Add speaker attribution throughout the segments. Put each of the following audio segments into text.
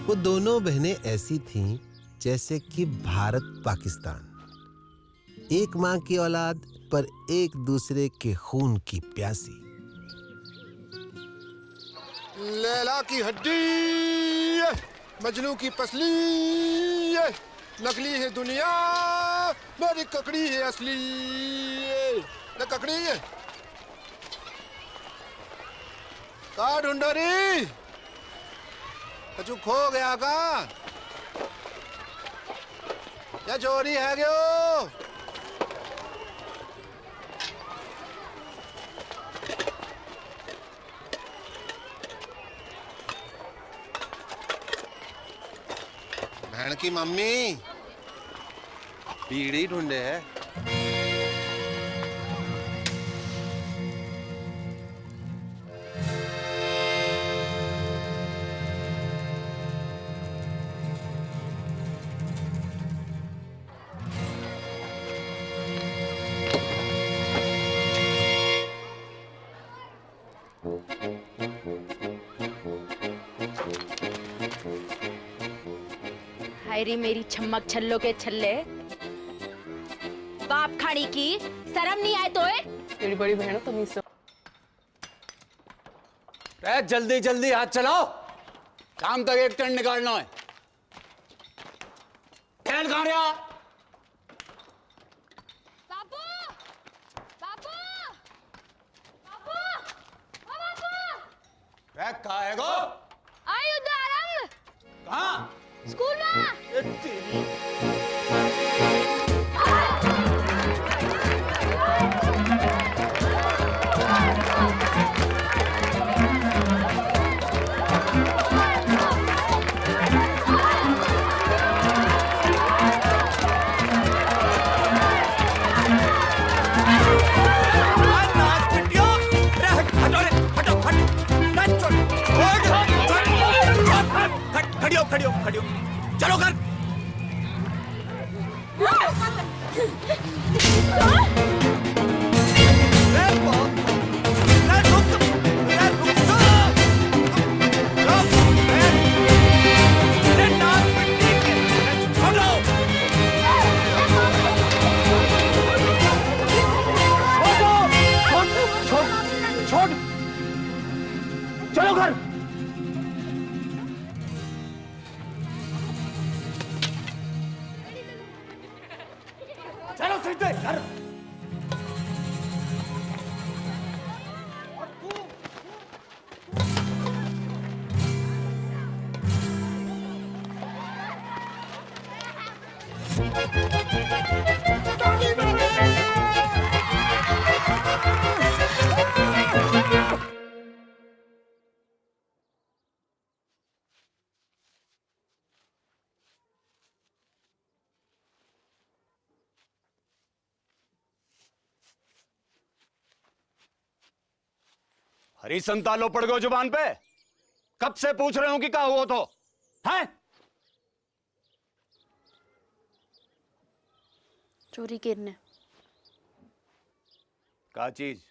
Speaker 1: वो दोनों बहनें ऐसी थीं जैसे कि भारत पाकिस्तान, एक माँ की औलाद पर एक दूसरे के खून की प्यासी।
Speaker 2: लैला की हड्डी, मजनू की पसली, नकली है दुनिया, मेरी ककड़ी है असली। न ककड़ी है का ढूंढो री, कछु खो गया का या चोरी है क्यों? बहन की मम्मी बीड़ी ढूंढे है।
Speaker 3: हाय रे मेरी छम्मक छल्लो के छल्ले, बाप खाड़ी की शर्म नहीं आए तो
Speaker 4: तेरी बड़ी बहन हो तमीज से।
Speaker 5: जल्दी जल्दी हाथ चलाओ, काम तक एक टन निकालना है। खेल कहाँ रहा?
Speaker 3: बाबू, बाबू, बाबू, ओ बाबू।
Speaker 5: कहाँ है गो?
Speaker 3: आई उदारंग।
Speaker 5: कहाँ?
Speaker 3: स्कूल में।
Speaker 5: खड़ियो, चलो कर। चलो घर। चलो सीधे घर। हरी संतालो पड़ गए जुबान पे। कब से पूछ रहे हो कि क्या हुआ तो है?
Speaker 3: चोरी करने
Speaker 5: क्या चीज?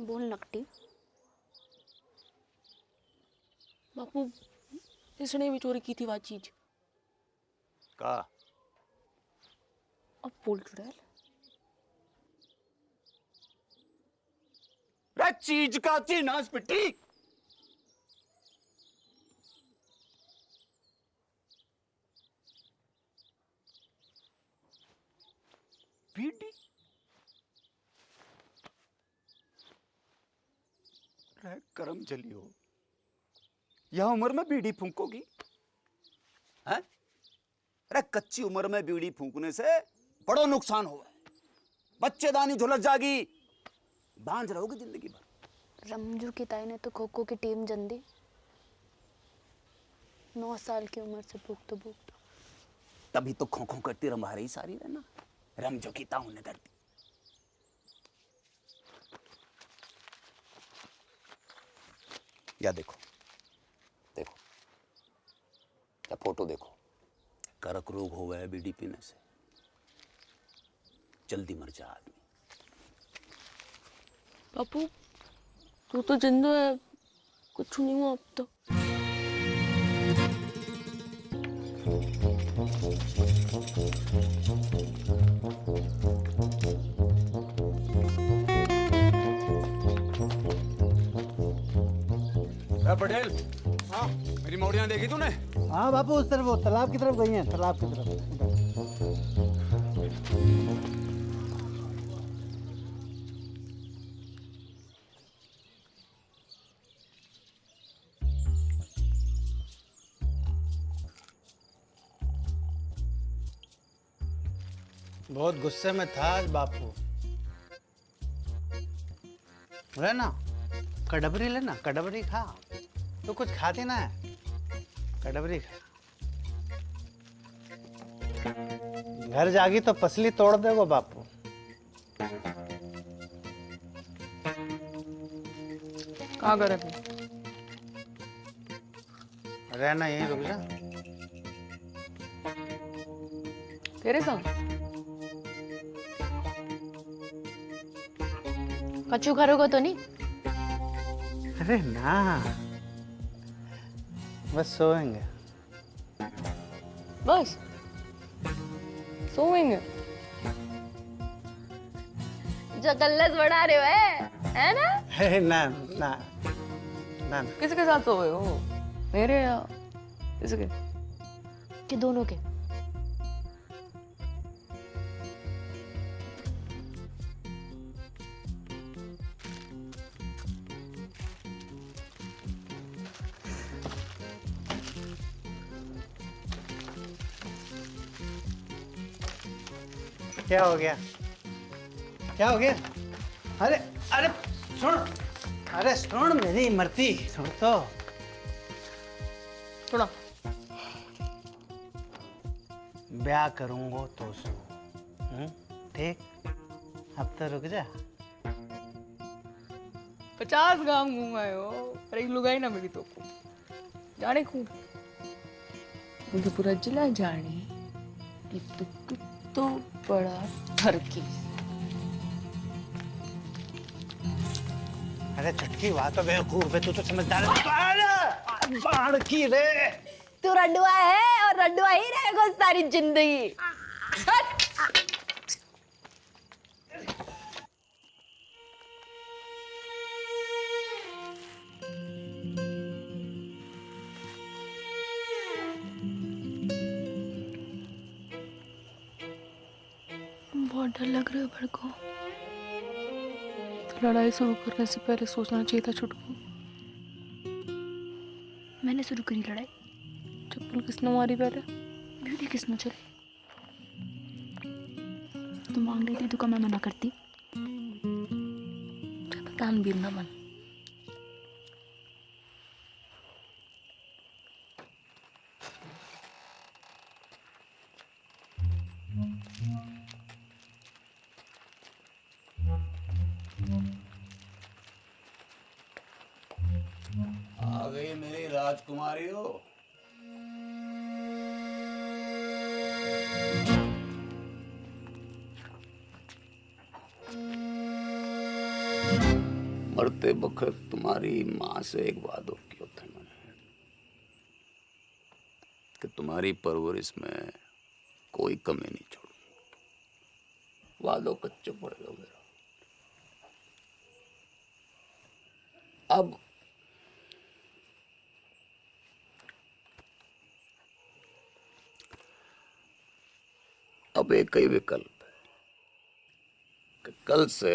Speaker 3: बोल नकटी।
Speaker 4: बापू, इसने भी चोरी की थी वो चीज।
Speaker 5: का?
Speaker 4: अब बोल चुड़ैल।
Speaker 5: चीज का थी नास पिट्टी। बीड़ी करम चली हो, यह उम्र में बीड़ी फूंकोगी? हैं? अरे कच्ची उम्र में बीड़ी फूंकने से बड़ो नुकसान हुआ है। बच्चेदानी झुलस जागी, बांझ रहोगे जिंदगी भर।
Speaker 3: रमजू की ताई ने तो खो खो की टीम जन दी। 9 साल की उम्र से भूख।
Speaker 5: तभी तो खो खो करती रंभा रही सारी रहना। रमजो की ताऊ ने कर दी। या देखो देखो, या फोटो देखो, करक रोग हो गया बीड़ी पीने से, जल्दी मर जा आदमी।
Speaker 4: बापू, तू तो जिंदा है, कुछ नहीं हुआ अब तो।
Speaker 5: पटेल। हाँ, मेरी मौड़ियाँ देखी तूने?
Speaker 6: हाँ बापू, उस तरफ, वो तालाब की तरफ गई हैं, तालाब की तरफ। बहुत गुस्से में था आज बापू। लेना कड़बरी, लेना कड़बरी खा। तो कुछ खाती ना है, कड़बरी खा। घर जागी तो पसली तोड़ देगो बापू।
Speaker 4: कहाँ कर अभी?
Speaker 6: रहना यहीं, रुक जा।
Speaker 4: तेरे संग?
Speaker 3: कच्चू करोगे तो नहीं?
Speaker 6: अरे ना, बस सोएंगे।
Speaker 4: बस सोएंगे?
Speaker 3: जो कल्लस बढ़ा रहे हो है ना?
Speaker 6: है ना ना ना ना।
Speaker 4: किसके साथ सोए हो? मेरे या इसके?
Speaker 3: कि दोनों के?
Speaker 6: क्या हो गया? क्या हो गया? अरे अरे सुन, अरे सुन मेरी मरती, सुन तो।
Speaker 4: सुना।
Speaker 6: ब्याह करूंगा तो सो, ठीक? अब तो रुक जा।
Speaker 4: 50 गांव घूम आए हो, पर एक लुगाई ना मिली तो को। जाने खूब मुझे पूरा जिला जाने, एक तो कुत्तो बड़ा ठरकी।
Speaker 6: अरे चटकी बात तो बेवकूफ है, तू तो समझदार है। अरे बाढ़ की रे।
Speaker 3: तू रडुआ है और रडुआ ही रहेगा सारी जिंदगी।
Speaker 4: बहुत डर लग रहा है भड़को। तो लड़ाई शुरू करने से पहले सोचना चाहिए था छुटकू।
Speaker 3: मैंने शुरू करी लड़ाई?
Speaker 4: चप्पल किसने मारी पहले?
Speaker 3: ब्यूटी किसने चली? तू मांग रही थी तो मैं मना करती? तानवीर ना बन।
Speaker 5: आ गई मेरी राजकुमारी हो। मरते वक्त तुम्हारी माँ से एक वादो किया था मैंने कि तुम्हारी परवरिश में कोई कमी नहीं छोड़ूंगा। वादो कच्चो पड़ेगा मेरा। अब एक ही विकल्प है कि कल से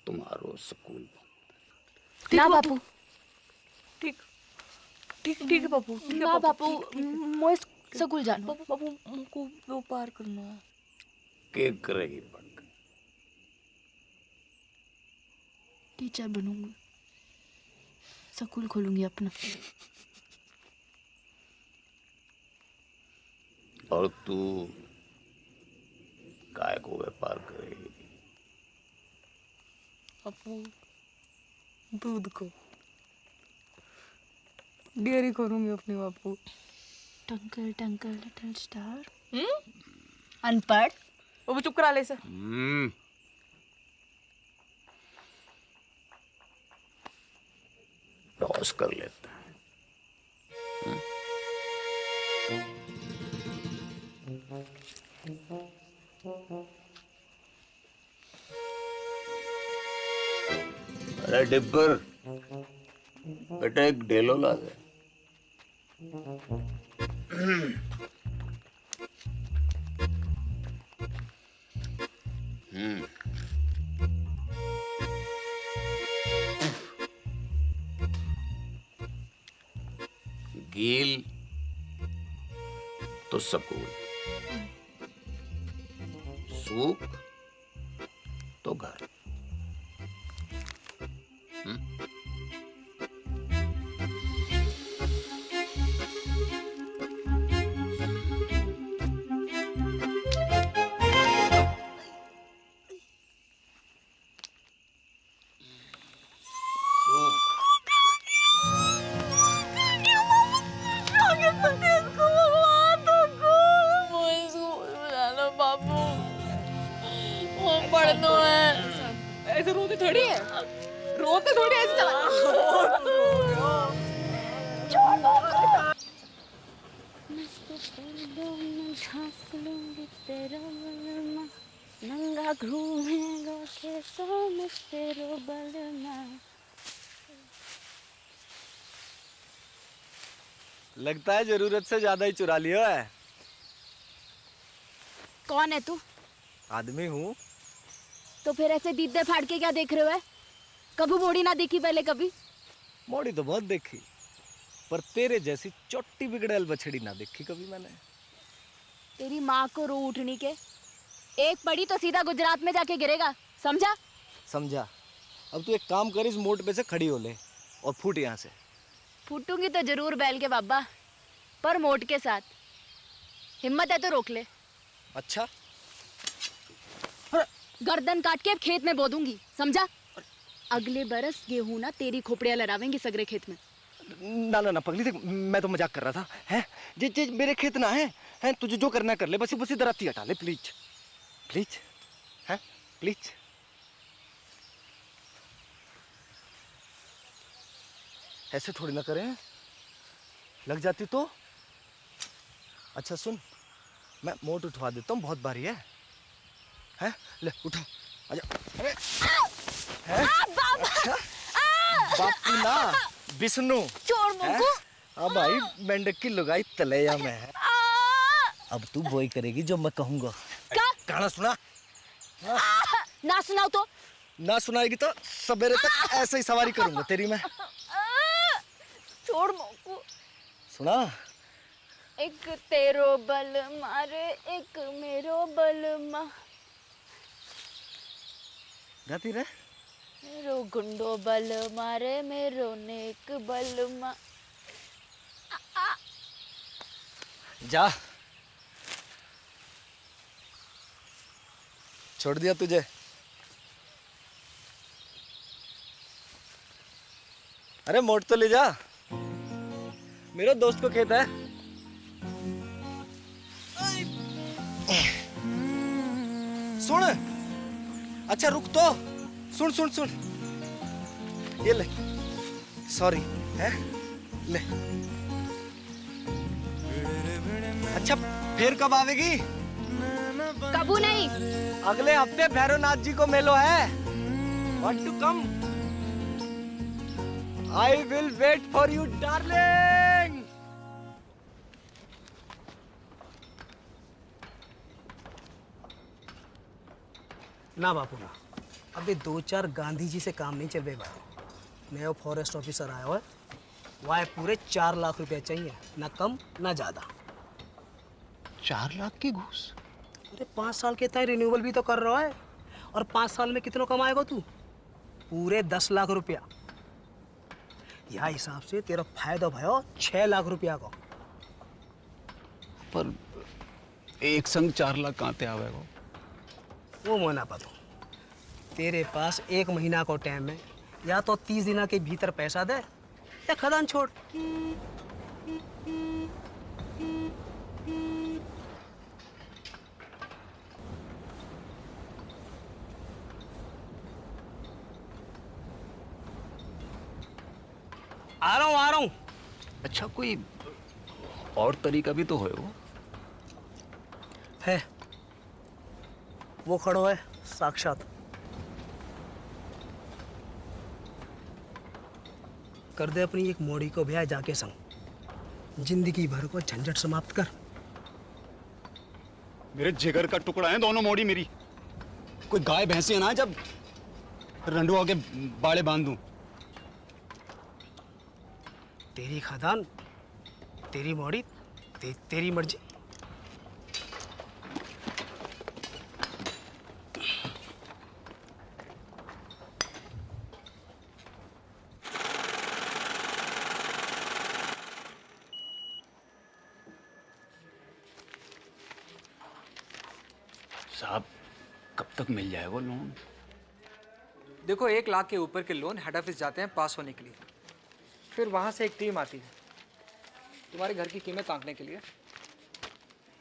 Speaker 5: तुम्हारो स्कूल बंद।
Speaker 3: ना बापू,
Speaker 4: ठीक ठीक ठीक है बापू। ठीक है
Speaker 3: ना बापू, मोए स्कूल जानो।
Speaker 4: बापू मुझको व्यापार करना है।
Speaker 5: के करेगी पढ़कर?
Speaker 3: टीचर बनूंगी, स्कूल खोलूंगी अपना।
Speaker 5: और तू काय को व्यापार करेगी?
Speaker 4: बापू दूध को डेयरी करूंगी अपने बापू।
Speaker 3: टंकल टंकल लिटिल स्टार। अनपढ़।
Speaker 4: बापू चुप करा ले इसे।
Speaker 5: टॉस कर लेते हैं। अरे डिब्बर, बेटा एक डेलो ला दे। गील तो सकून, सूख तो घर।
Speaker 4: ऐसे रोते थोड़ी है, रोते थोड़ी ऐसे चला।
Speaker 3: नंगा घूमेगा कैसों में तेरो बलमा।
Speaker 6: लगता है जरूरत से ज्यादा ही चुरा लिया है।
Speaker 3: कौन है तू?
Speaker 6: आदमी हूँ।
Speaker 3: तो फिर ऐसे दीदे फाड़ के क्या देख रहे हो? कभी मोड़ी ना देखी पहले कभी?
Speaker 6: मोड़ी तो बहुत देखी, पर तेरे जैसी चोटी बिगड़ैल बछड़ी ना देखी कभी मैंने।
Speaker 3: तेरी माँ को रो उठनी के, एक पड़ी तो सीधा गुजरात में जाके गिरेगा, समझा?
Speaker 6: समझा। अब तू एक काम कर, इस मोड़ पे से खड़ी हो ले और फूट यहाँ से।
Speaker 3: फूटूंगी तो जरूर बैल के बाबा, पर मोट के साथ। हिम्मत है तो रोक ले।
Speaker 6: अच्छा,
Speaker 3: गर्दन काट के खेत में बो दूंगी, समझा? अगले बरस गेहूं ना तेरी खोपड़ियां लड़ावेंगी सगरे खेत में।
Speaker 6: ना ना ना पगली, देख मैं तो मजाक कर रहा था। हैं जे मेरे खेत ना है, हैं तुझे जो करना कर ले, बस इधर आती हटा ले प्लीज प्लीज, हैं प्लीज। ऐसे थोड़ी ना करें, लग जाती तो। अच्छा सुन, मैं मोट उठवा देता हूँ, बहुत भारी है। हैं ले उठा, आजा। अरे अच्छा, बापू ना विष्णु
Speaker 3: चोर मुंगू।
Speaker 6: हाँ भाई, मेंढक की लुगाई तलैया में है। अब तू वही करेगी जो मैं कहूँगा।
Speaker 3: क्या?
Speaker 6: गाना सुना।
Speaker 3: ना सुनाओ तो।
Speaker 6: ना सुनाएगी तो सवेरे तक ऐसे ही सवारी करूंगा तेरी मैं।
Speaker 3: छोड़ मुंगू।
Speaker 6: सुना।
Speaker 3: एक तेरो बल मारे, एक मेरो बल मा।
Speaker 6: गाती रहे।
Speaker 3: मेरो गुंडो बल मारे, मेरो नेक बल मा।
Speaker 6: जा, छोड़ दिया तुझे। अरे मोट तो ले जा, मेरे दोस्त को खेत है। सुन, अच्छा रुक तो, सुन सुन सुन, ये ले, सॉरी है, ले। अच्छा फिर कब आवेगी?
Speaker 3: कबू नहीं।
Speaker 6: अगले हफ्ते भैरवनाथ जी को मेलो है। Want to come? I will wait for you, darling.
Speaker 7: ना बापू ना, अभी 2-4 गांधी जी से काम नहीं चल रहे भाई। नया फॉरेस्ट ऑफिसर आया हुआ है, वह पूरे 4 लाख रुपए चाहिए, ना कम ना ज्यादा।
Speaker 2: 4 लाख की घूस?
Speaker 7: अरे 5 साल के तय रिन्यूअल भी तो कर रहा है, और 5 साल में कितना कमाएगा तू? पूरे 10 लाख रुपया। यह हिसाब से तेरा फायदा भयो 6 लाख रुपया का।
Speaker 5: पर एक संग 4 लाख कहाँ पे आवेगा?
Speaker 7: वो मोना पतो, तेरे पास 1 महीना को टाइम है, या तो 30 दिन के भीतर पैसा दे या खदान छोड़। आ रहा हूँ।
Speaker 5: अच्छा कोई और तरीका भी तो है वो?
Speaker 7: है, वो खड़ो है साक्षात। कर दे अपनी एक मोड़ी को ब्याह जाके संग। जिंदगी भर को झंझट समाप्त कर।
Speaker 5: मेरे जिगर का टुकड़ा है दोनों मोड़ी मेरी। कोई गाय भैंसी ना जब रंडुआ के बाड़े बांध दूं।
Speaker 7: तेरी खादान, तेरी मोड़ी, तेरी मर्जी।
Speaker 5: साहब कब तक मिल जाए वो लोन?
Speaker 8: देखो 1 लाख के ऊपर के लोन हेड ऑफिस जाते हैं पास होने के लिए, फिर वहाँ से एक टीम आती है तुम्हारे घर की कीमत आंकने के लिए,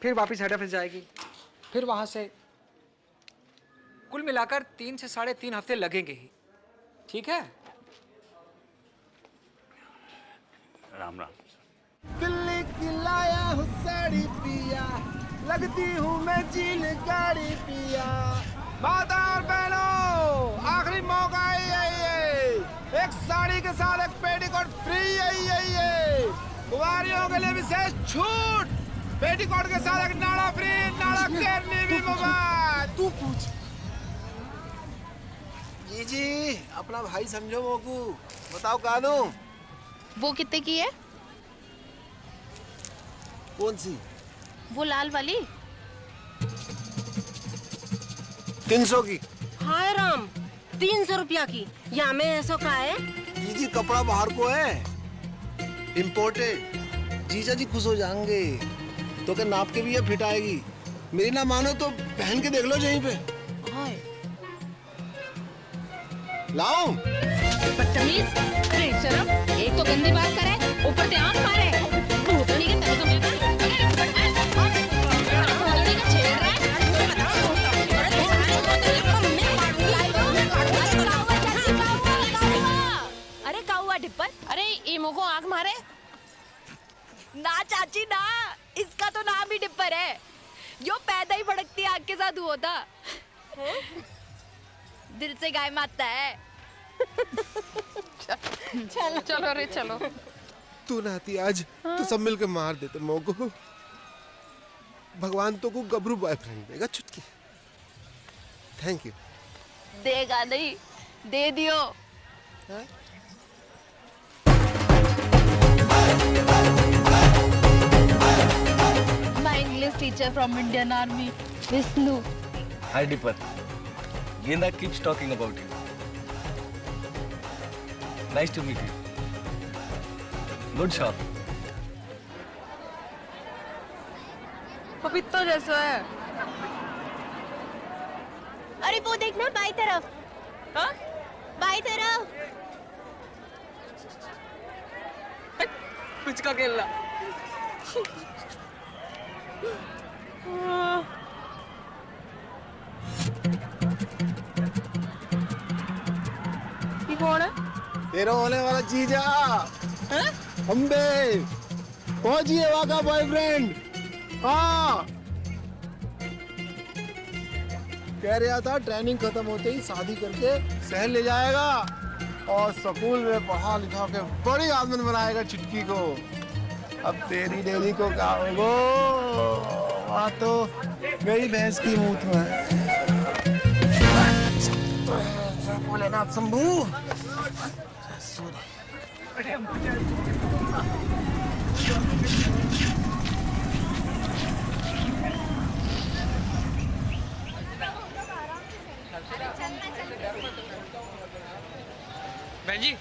Speaker 8: फिर वापस हेड ऑफिस जाएगी, फिर वहाँ से कुल मिलाकर 3 से 3.5 हफ्ते लगेंगे ही। ठीक है?
Speaker 5: राम राम।
Speaker 6: दिल्ली की लाया हूँ साड़ी पिया, लगती हूँ मैं जीन गाड़ी पिया। माता और बहनों, आखिरी मौका है ये। एक साड़ी के साथ एक पेटीकोट फ्री है। कुंवारियों के लिए विशेष छूट। पेटीकोट के साथ एक नाड़ा फ्री, नाड़ा केरनी भी मुफ्त। तू पूछ।
Speaker 1: जी अपना भाई समझो मोकू, बताओ कानू
Speaker 9: वो कितने की है?
Speaker 1: कौन सी?
Speaker 9: वो लाल वाली।
Speaker 1: 300 की।
Speaker 10: हाय राम, 300 रुपया की। या में ऐसा का है?
Speaker 1: जी कपड़ा बाहर को है, इम्पोर्टेड। जीजा जी खुश हो जाएंगे। तो क्या नाप के भी ये फिट आएगी। मेरी ना मानो तो पहन के देख लो यहीं पे।
Speaker 10: हाय
Speaker 1: लाओ।
Speaker 9: बदतमीज, अरे शर्म। एक तो गंदी बात करे, ऊपर से आंख मारे। भूतनी के तरीकों में
Speaker 10: अरे काउआ डिप्पर,
Speaker 9: अरे ईमो को आंख मारे।
Speaker 10: ना चाची ना, इसका तो नाम ही डिप्पर है। जो पैदा ही भड़कती आग के साथ हुआ था। दिल से गाय मारता है।
Speaker 9: चलो रे चलो।
Speaker 1: तू नाती आज तो सब मिलकर मार देते मोको। भगवान तो को गबरू बॉयफ्रेंड देगा चुटकी। Thank you.
Speaker 10: देगा नहीं, दे दियो।
Speaker 9: My English teacher from Indian army, Vishnu.
Speaker 6: Hi Dipper. Genda keeps talking about you. Nice to meet you. Good shot.
Speaker 4: पपीता जैसा है।
Speaker 10: अरे वो देखना बाई तरफ।
Speaker 4: हाँ?
Speaker 10: बाई तरफ।
Speaker 4: कुछ का खेलना। ये कौन है?
Speaker 1: तेरा होने वाला जीजा अम्बे पहुंचिए वहां का बॉयफ्रेंड। हाँ कह रहा था ट्रेनिंग खत्म होते ही शादी करके शहर ले जाएगा और स्कूल में पढ़ा लिखा के बड़ी आदमी बनाएगा चिटकी को। अब तेरी डेली को क्या होगा? वहाँ तो मेरी भैंस की मूत में। भोलेनाथ शंभू।
Speaker 8: बहन जी,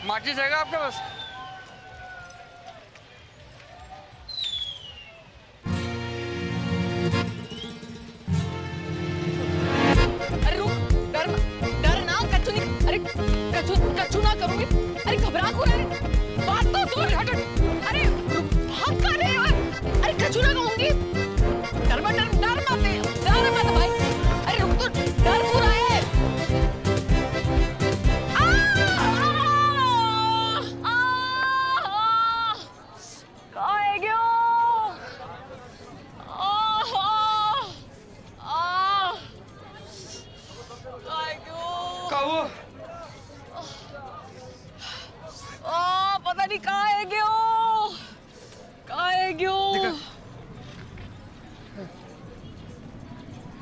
Speaker 8: माचिस जाएगा आपके पास?
Speaker 4: अरे रुक, डर ना, कच्चू नहीं। अरे कच्चू ना करूंगी। अरे घबरा क्यों रहे? बात तो सुन। हट। अरे भाग कहाँ रहे हो? अरे कच्चू ना कहूंगी। डर मत भाई। अरे रुक तो, डर क्यों रहा है? आ!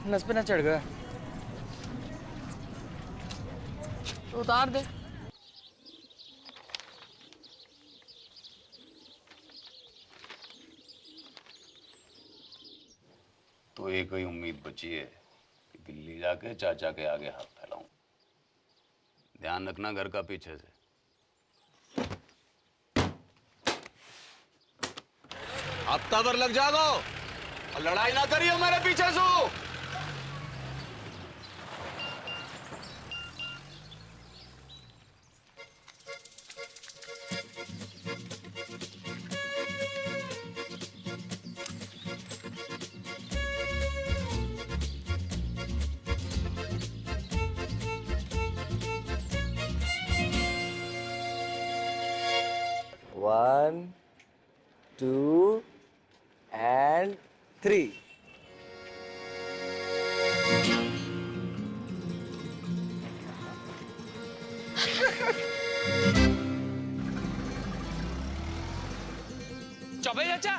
Speaker 8: नस पे ना चढ़ गया।
Speaker 4: तो उतार दे।
Speaker 5: तो एक ही उम्मीद बची है कि दिल्ली जाके चाचा के आगे हाथ फैलाऊं। ध्यान रखना घर का पीछे से। हफ्ता भर लग जागो और लड़ाई ना करियो मेरे पीछे से।
Speaker 6: One, two and three.
Speaker 8: Chaubey चाचा।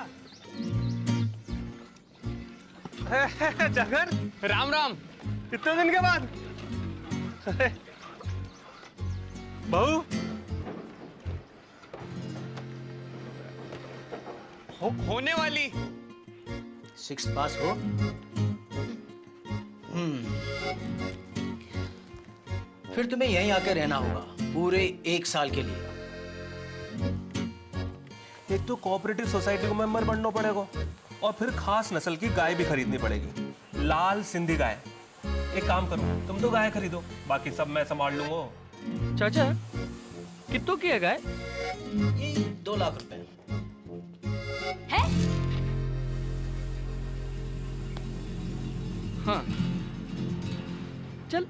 Speaker 8: जगन, राम राम। कितने दिन के बाद। बहू होने वाली।
Speaker 7: 6 पास हो। फिर तुम्हें यहीं आके रहना होगा पूरे 1 साल के लिए।
Speaker 11: एक तो कोऑपरेटिव सोसाइटी को मेंबर बनना पड़ेगा और फिर खास नस्ल की गाय भी खरीदनी पड़ेगी, लाल सिंधी गाय। एक काम करो, तुम तो गाय खरीदो, बाकी सब मैं संभाल लूंगा।
Speaker 8: चाचा कितनों की है गाय?
Speaker 7: ये 2 लाख रुपए
Speaker 10: है?
Speaker 8: हाँ चल।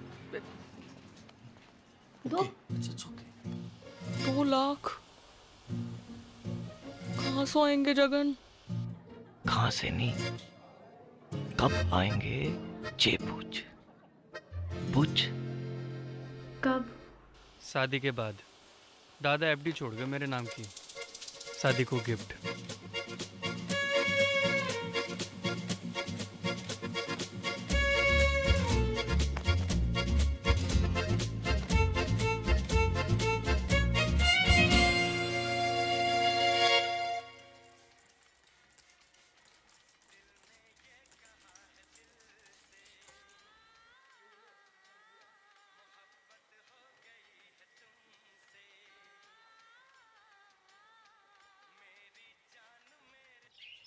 Speaker 7: दो
Speaker 4: 2 लाख कहाँ से आएंगे जगन?
Speaker 2: कहां से नहीं, कब आएंगे ये पूछ। पूछ
Speaker 3: कब?
Speaker 8: शादी के बाद। दादा एफडी छोड़ गए मेरे नाम की, शादी को gift.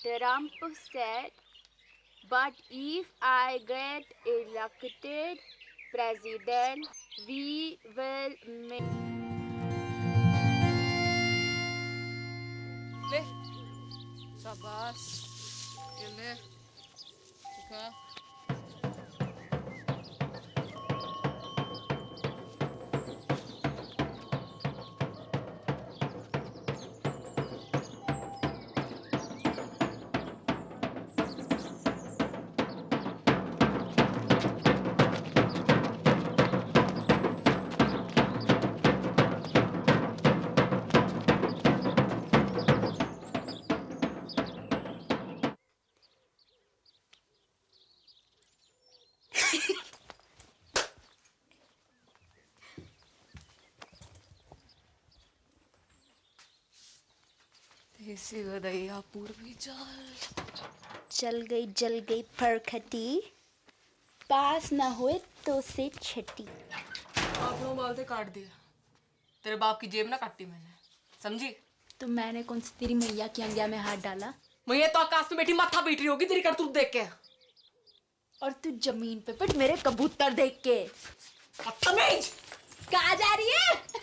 Speaker 3: Trump said, but if I get elected president, we will make...
Speaker 4: ले शाबाश, ये ले ठीक है। देसी गदैया पूर्वी
Speaker 3: जल गई फरखटी, पास ना होए तो से छटी।
Speaker 4: आपने बाल से काट दिया, तेरे बाप की जेब ना काटी मैंने, समझी?
Speaker 3: तो मैंने कौन सी तेरी मैया की अंगिया में हाथ डाला?
Speaker 4: मैया तो आकाश में बैठी माथा पीट रही होगी तेरी करतूत देख के।
Speaker 3: और तू जमीन पे पिट मेरे कबूतर देख के।
Speaker 4: बदतमीज!
Speaker 3: कहाँ जा रही है?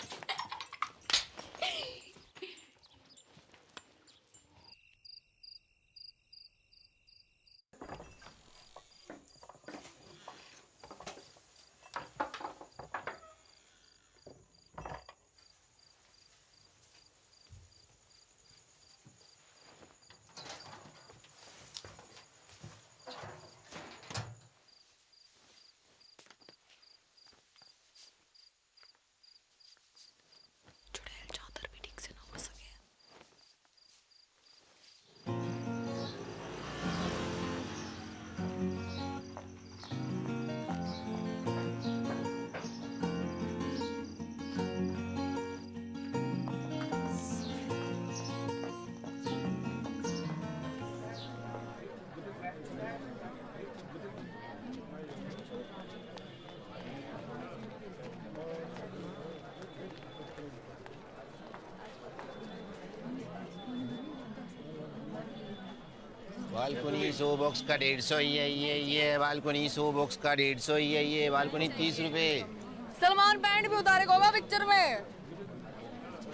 Speaker 1: बालकोनी 100 बॉक्स का 150 ये बालकोनी 100 बॉक्स का 150 ये बालकोनी 30 रुपए।
Speaker 4: सलमान बैंड भी उतारेगा होगा पिक्चर में।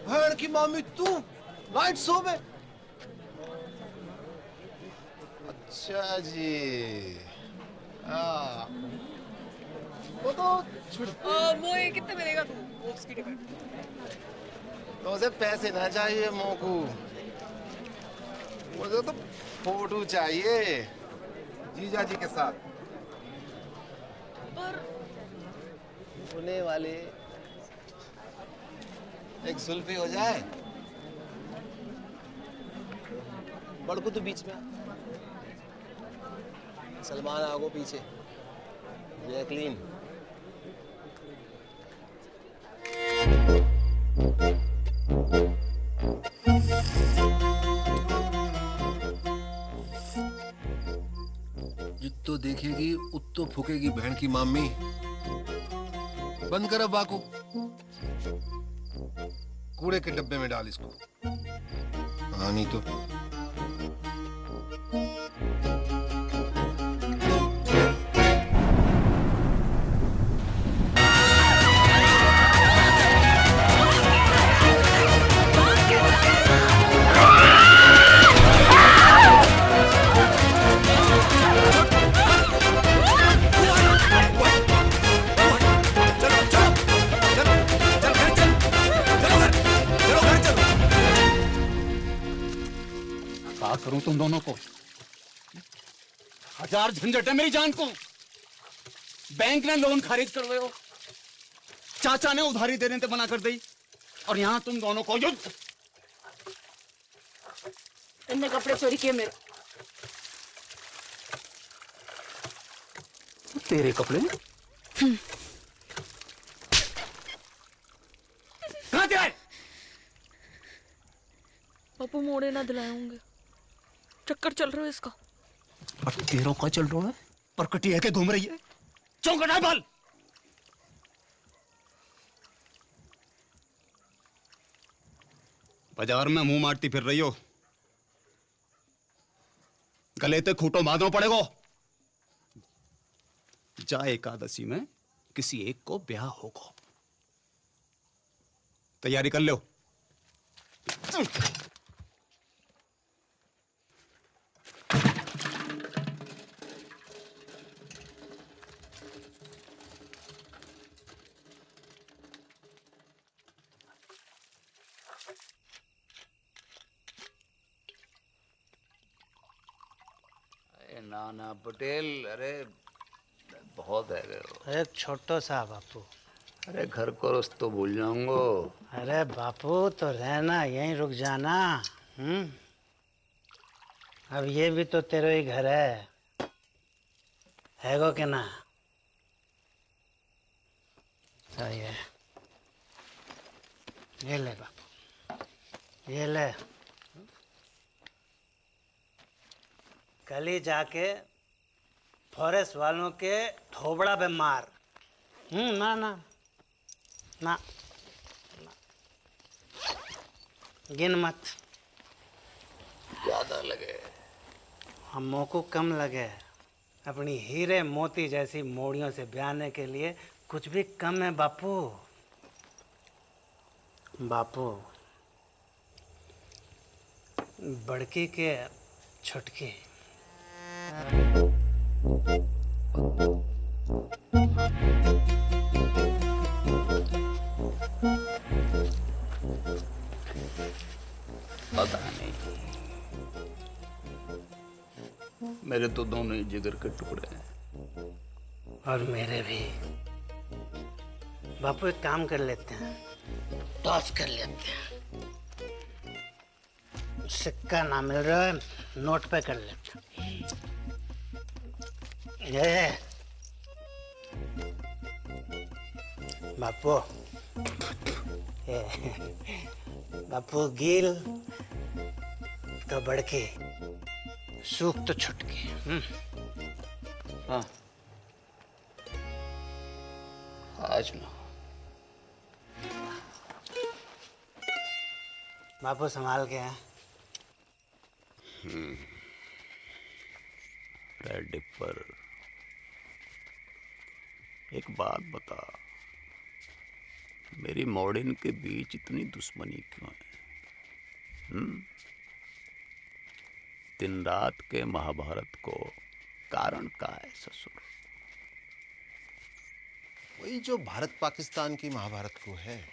Speaker 1: भैन की मामी तू नाइट शो में? अच्छा जी। वो तो
Speaker 4: वो ये कितने मिलेगा तू बॉक्स की टिकट?
Speaker 1: तो उसे पैसे ना चाहिए मोकू, मुझे तो फोटो चाहिए जीजा जी के साथ।
Speaker 4: पर
Speaker 1: होने वाले एक सुल्फी हो जाए। बड़कू तो बीच में, सलमान आगो पीछे, जैकलीन। जित्तो देखेगी उत्तो फूकेगी बहन की मामी। बंद कर अब बाकू, कूड़े के डब्बे में डाल इसको। हाँ नहीं तो
Speaker 5: करूं तुम दोनों को? हजार झंझट है मेरी जान को। बैंक ने लोन खारिज कर रहे हो, चाचा ने उधारी देने से मना कर दी, और यहां तुम दोनों को युद्ध।
Speaker 3: इनने कपड़े चोरी किए मेरे।
Speaker 5: तेरे कपड़े कहां थे?
Speaker 4: पप्पू मोड़े ना दिलाए होंगे, चक्कर चल रहा है इसका।
Speaker 5: तेरों का चल रहा है, परकटी है के घूम रही है। चौंकट है बाल। बाजार में मुंह मारती फिर रही हो, गले ते खूंटो बांधना पड़ेगा। जा एकादशी में किसी एक को ब्याह होगा, तैयारी कर लो।
Speaker 12: नाना पटेल, अरे बहुत है गए हो।
Speaker 7: एक छोटो सा बापू।
Speaker 12: अरे घर को रुस्त तो भूल जाऊंगो।
Speaker 7: अरे बापू तो रहना, यहीं रुक जाना। अब ये भी तो तेरा ही घर है गो के ना? सही है, ये ले बापू, ये ले। कल ही जाके फॉरेस्ट वालों के थोबड़ा पे मार। ना ना ना, गिन मत।
Speaker 12: ज्यादा लगे
Speaker 7: हमों को कम लगे। अपनी हीरे मोती जैसी मोड़ियों से ब्याने के लिए कुछ भी कम है बापू। बापू बड़की के छुटकी।
Speaker 12: पता नहीं, मेरे तो दोनों ही जिगर के टुकड़े हैं।
Speaker 7: और मेरे भी। बापू एक काम कर लेते हैं, टॉस कर लेते हैं। सिक्का ना मिल रहा है, नोट पे कर लेते हैं। ये बापू, ये बापू गिल तो बड़के, सूख तो छुटके।
Speaker 12: हाँ, आज ना।
Speaker 7: बापू संभाल के हैं।
Speaker 12: रे डिपर, एक बात बता, मेरी मॉर्डन के बीच इतनी दुश्मनी क्यों है? दिन रात के महाभारत को कारण का है ससुर?
Speaker 1: वही जो भारत पाकिस्तान की महाभारत को है।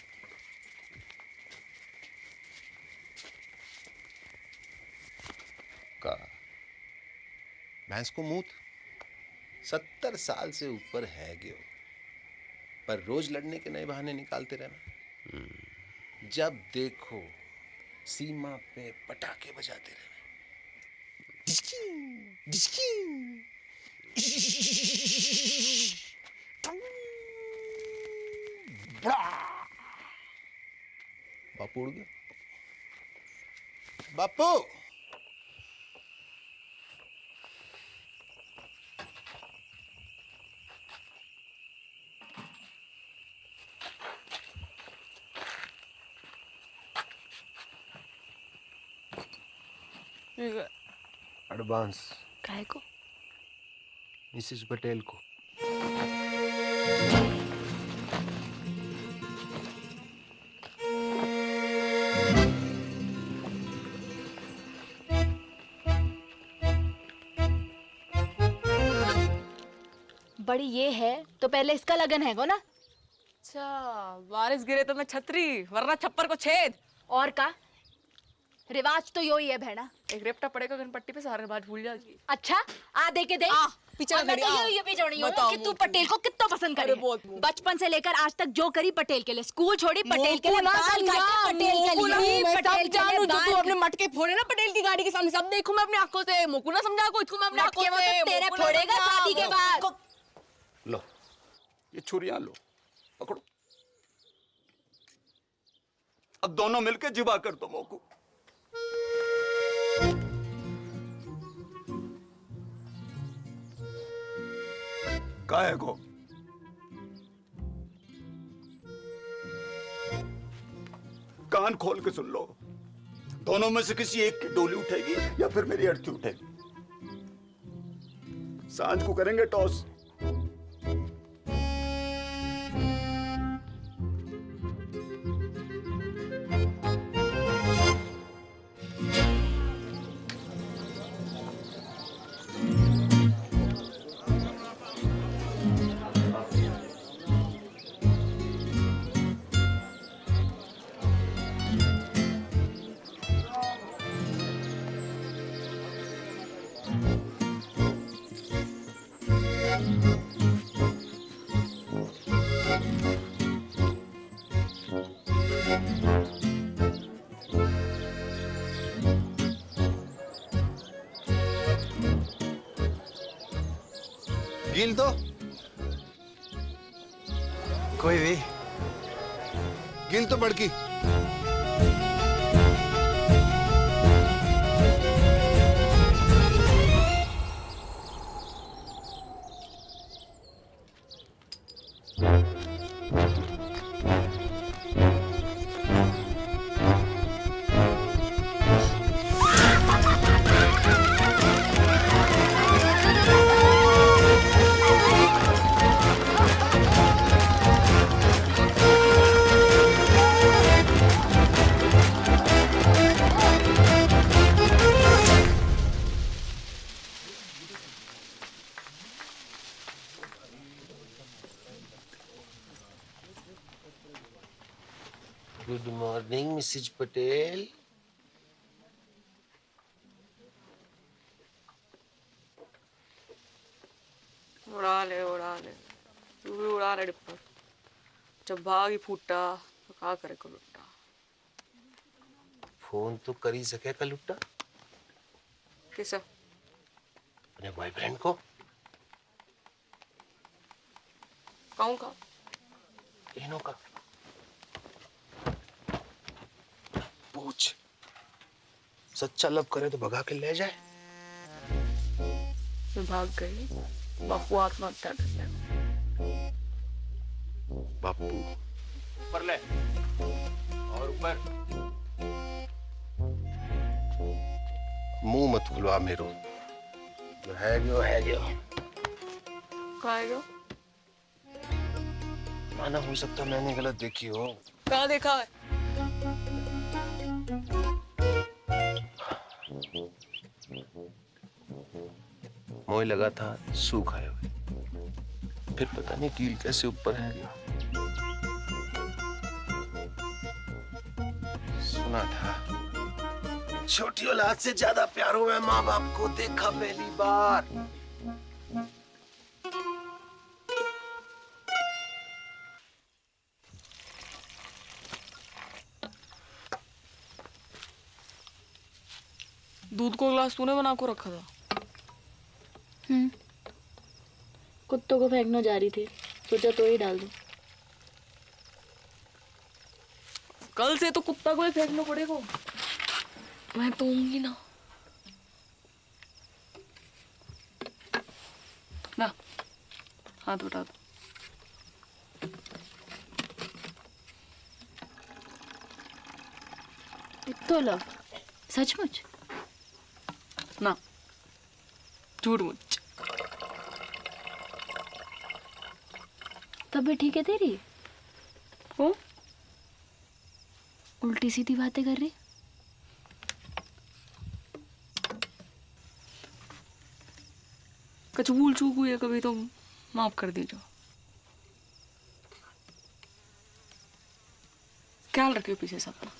Speaker 12: का
Speaker 1: भैंस को मूत 70 साल से ऊपर है गयो, पर रोज लड़ने के नए बहाने निकालते रहना। जब देखो सीमा पे पटाखे बजाते रहना। बापू उड़ गया। बापू एडवांस
Speaker 10: काहे को?
Speaker 1: मिसेस पटेल को।
Speaker 3: बड़ी ये है तो पहले इसका लगन है गो ना।
Speaker 4: अच्छा, बारिश गिरे तो मैं छतरी, वरना छप्पर को छेद।
Speaker 3: और का रिवाज तो यो ही है भेड़ा।
Speaker 4: एक रेपटा पड़ेगा गनपट्टी पे, सारे बात भूल जाएगी।
Speaker 3: अच्छा आ दे के दे।
Speaker 4: पीछे
Speaker 3: और मैं
Speaker 4: खड़ी,
Speaker 3: तो ये भी जोड़ी हूँ
Speaker 4: बताओ
Speaker 3: कि तू
Speaker 4: मुझे।
Speaker 3: पटेल को कितना पसंद करे।
Speaker 4: बहुत।
Speaker 3: बचपन से लेकर आज तक जो करी पटेल के लिए, स्कूल छोड़ी पटेल के लिए,
Speaker 4: मोकू ना
Speaker 3: बाल
Speaker 4: समझा,
Speaker 3: काटे पटेल के
Speaker 4: मोकू ना,
Speaker 3: लिए,
Speaker 4: मैं
Speaker 3: पटेल
Speaker 4: सब
Speaker 3: के लिए
Speaker 4: जानू जो तू
Speaker 3: बाल-
Speaker 4: अपने मटके फोड़े ना पटेल की गाड़ी के सामने, सब देखूं मैं अपनी आंखों से। मोकू ना समझा को, इसको मैं अपनी
Speaker 3: मटके
Speaker 4: आंखों
Speaker 3: वो
Speaker 4: से।
Speaker 3: तो तेरे
Speaker 4: मोकू ना
Speaker 3: फोड़ेगा
Speaker 4: समझा,
Speaker 3: शादी के बाद।
Speaker 12: लो, ये छुरियां लो, पकड़ो। अब दोनों मिलके जिबा कर दो मोकू। काहे को? कान खोल के सुन लो, दोनों में से किसी एक की डोली उठेगी या फिर मेरी अर्थी उठेगी। सांझ को करेंगे टॉस।
Speaker 1: गिल दो।
Speaker 6: कोई भी।
Speaker 1: गिल तो बड़की।
Speaker 6: Good morning Mrs Patel.
Speaker 4: उड़ा ले तू भी उड़ा ले डिप्पर। जब भाग ही फूटा तो क्या करे को लुट्टा।
Speaker 6: फोन तो कर ही सके का लुट्टा
Speaker 4: किसे?
Speaker 6: अपने बॉयफ्रेंड को।
Speaker 4: कहूँ का?
Speaker 6: इनो का पूछ। सच्चा लव करे तो भगा के ले जाए।
Speaker 4: मैं भाग गई, बापू आत्महत्या कर लिया।
Speaker 6: बापू
Speaker 12: ऊपर ले और ऊपर।
Speaker 1: मुंह मत खुलवा मेरो, है जो
Speaker 4: कहाँ है गयो?
Speaker 1: माना हो सकता मैंने गलत देखी हो।
Speaker 4: कहाँ देखा है?
Speaker 1: मोह लगा था सूख आए हुए, फिर पता नहीं कील कैसे ऊपर है गया। सुना था छोटी औलाद से ज्यादा प्यार हुआ माँ बाप को देखा पहली बार।
Speaker 4: दूध को गिलास तूने बना को रखा था?
Speaker 3: कुत्तों को फेंकना जा रही थी, सोचा तो ही डाल दूं।
Speaker 4: कल से तो कुत्ता को ही फेंकना पड़ेगा। मैं तो होंगी ना। ना हाथ उठा दो।
Speaker 3: तो लव सचमुच
Speaker 4: ना झूठ मुझ।
Speaker 3: तब भी ठीक है तेरी।
Speaker 4: हो
Speaker 3: उल्टी सीधी बातें कर रही।
Speaker 4: कुछ भूल चूक हुई है कभी तो माफ कर दीजिए। ख्याल रखियो पीछे से अपना।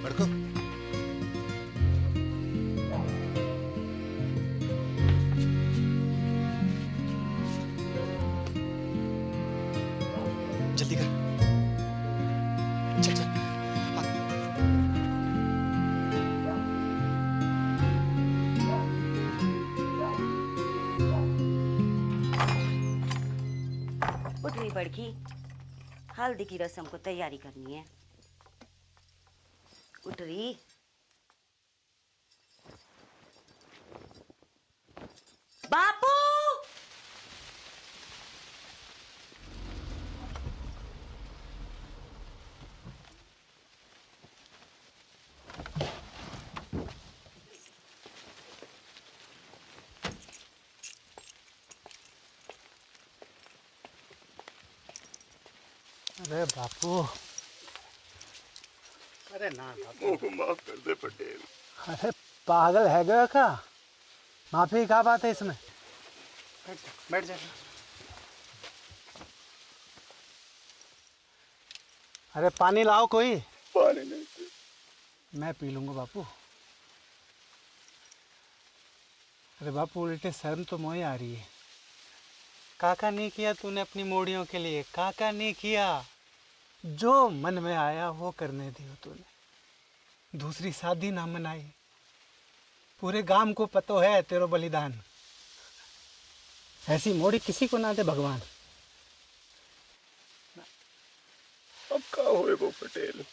Speaker 1: बड़को
Speaker 6: जल्दी कर। चल चल।
Speaker 13: उठ रही बड़की, हल्दी की रस्म को तैयारी करनी है। उठ रही। बापू
Speaker 7: अरे बापू, अरे ना बापू,
Speaker 12: को माफ कर दे पटेल।
Speaker 7: अरे पागल है गया का? माफी की क्या बात है इसमें? बैठ जा। अरे पानी लाओ कोई।
Speaker 12: पानी नहीं।
Speaker 7: मैं पी लूंगा बापू। अरे बापू उल्टे शर्म तो मोही आ रही है। काका नहीं किया तूने अपनी मोड़ियों के लिए, काका नहीं किया। जो मन में आया वो करने दियो तूने। दूसरी शादी ना मनाई। पूरे गांव को पतो है तेरो बलिदान। ऐसी मोड़ी किसी को ना दे भगवान।
Speaker 12: अब का होए वो पटेल?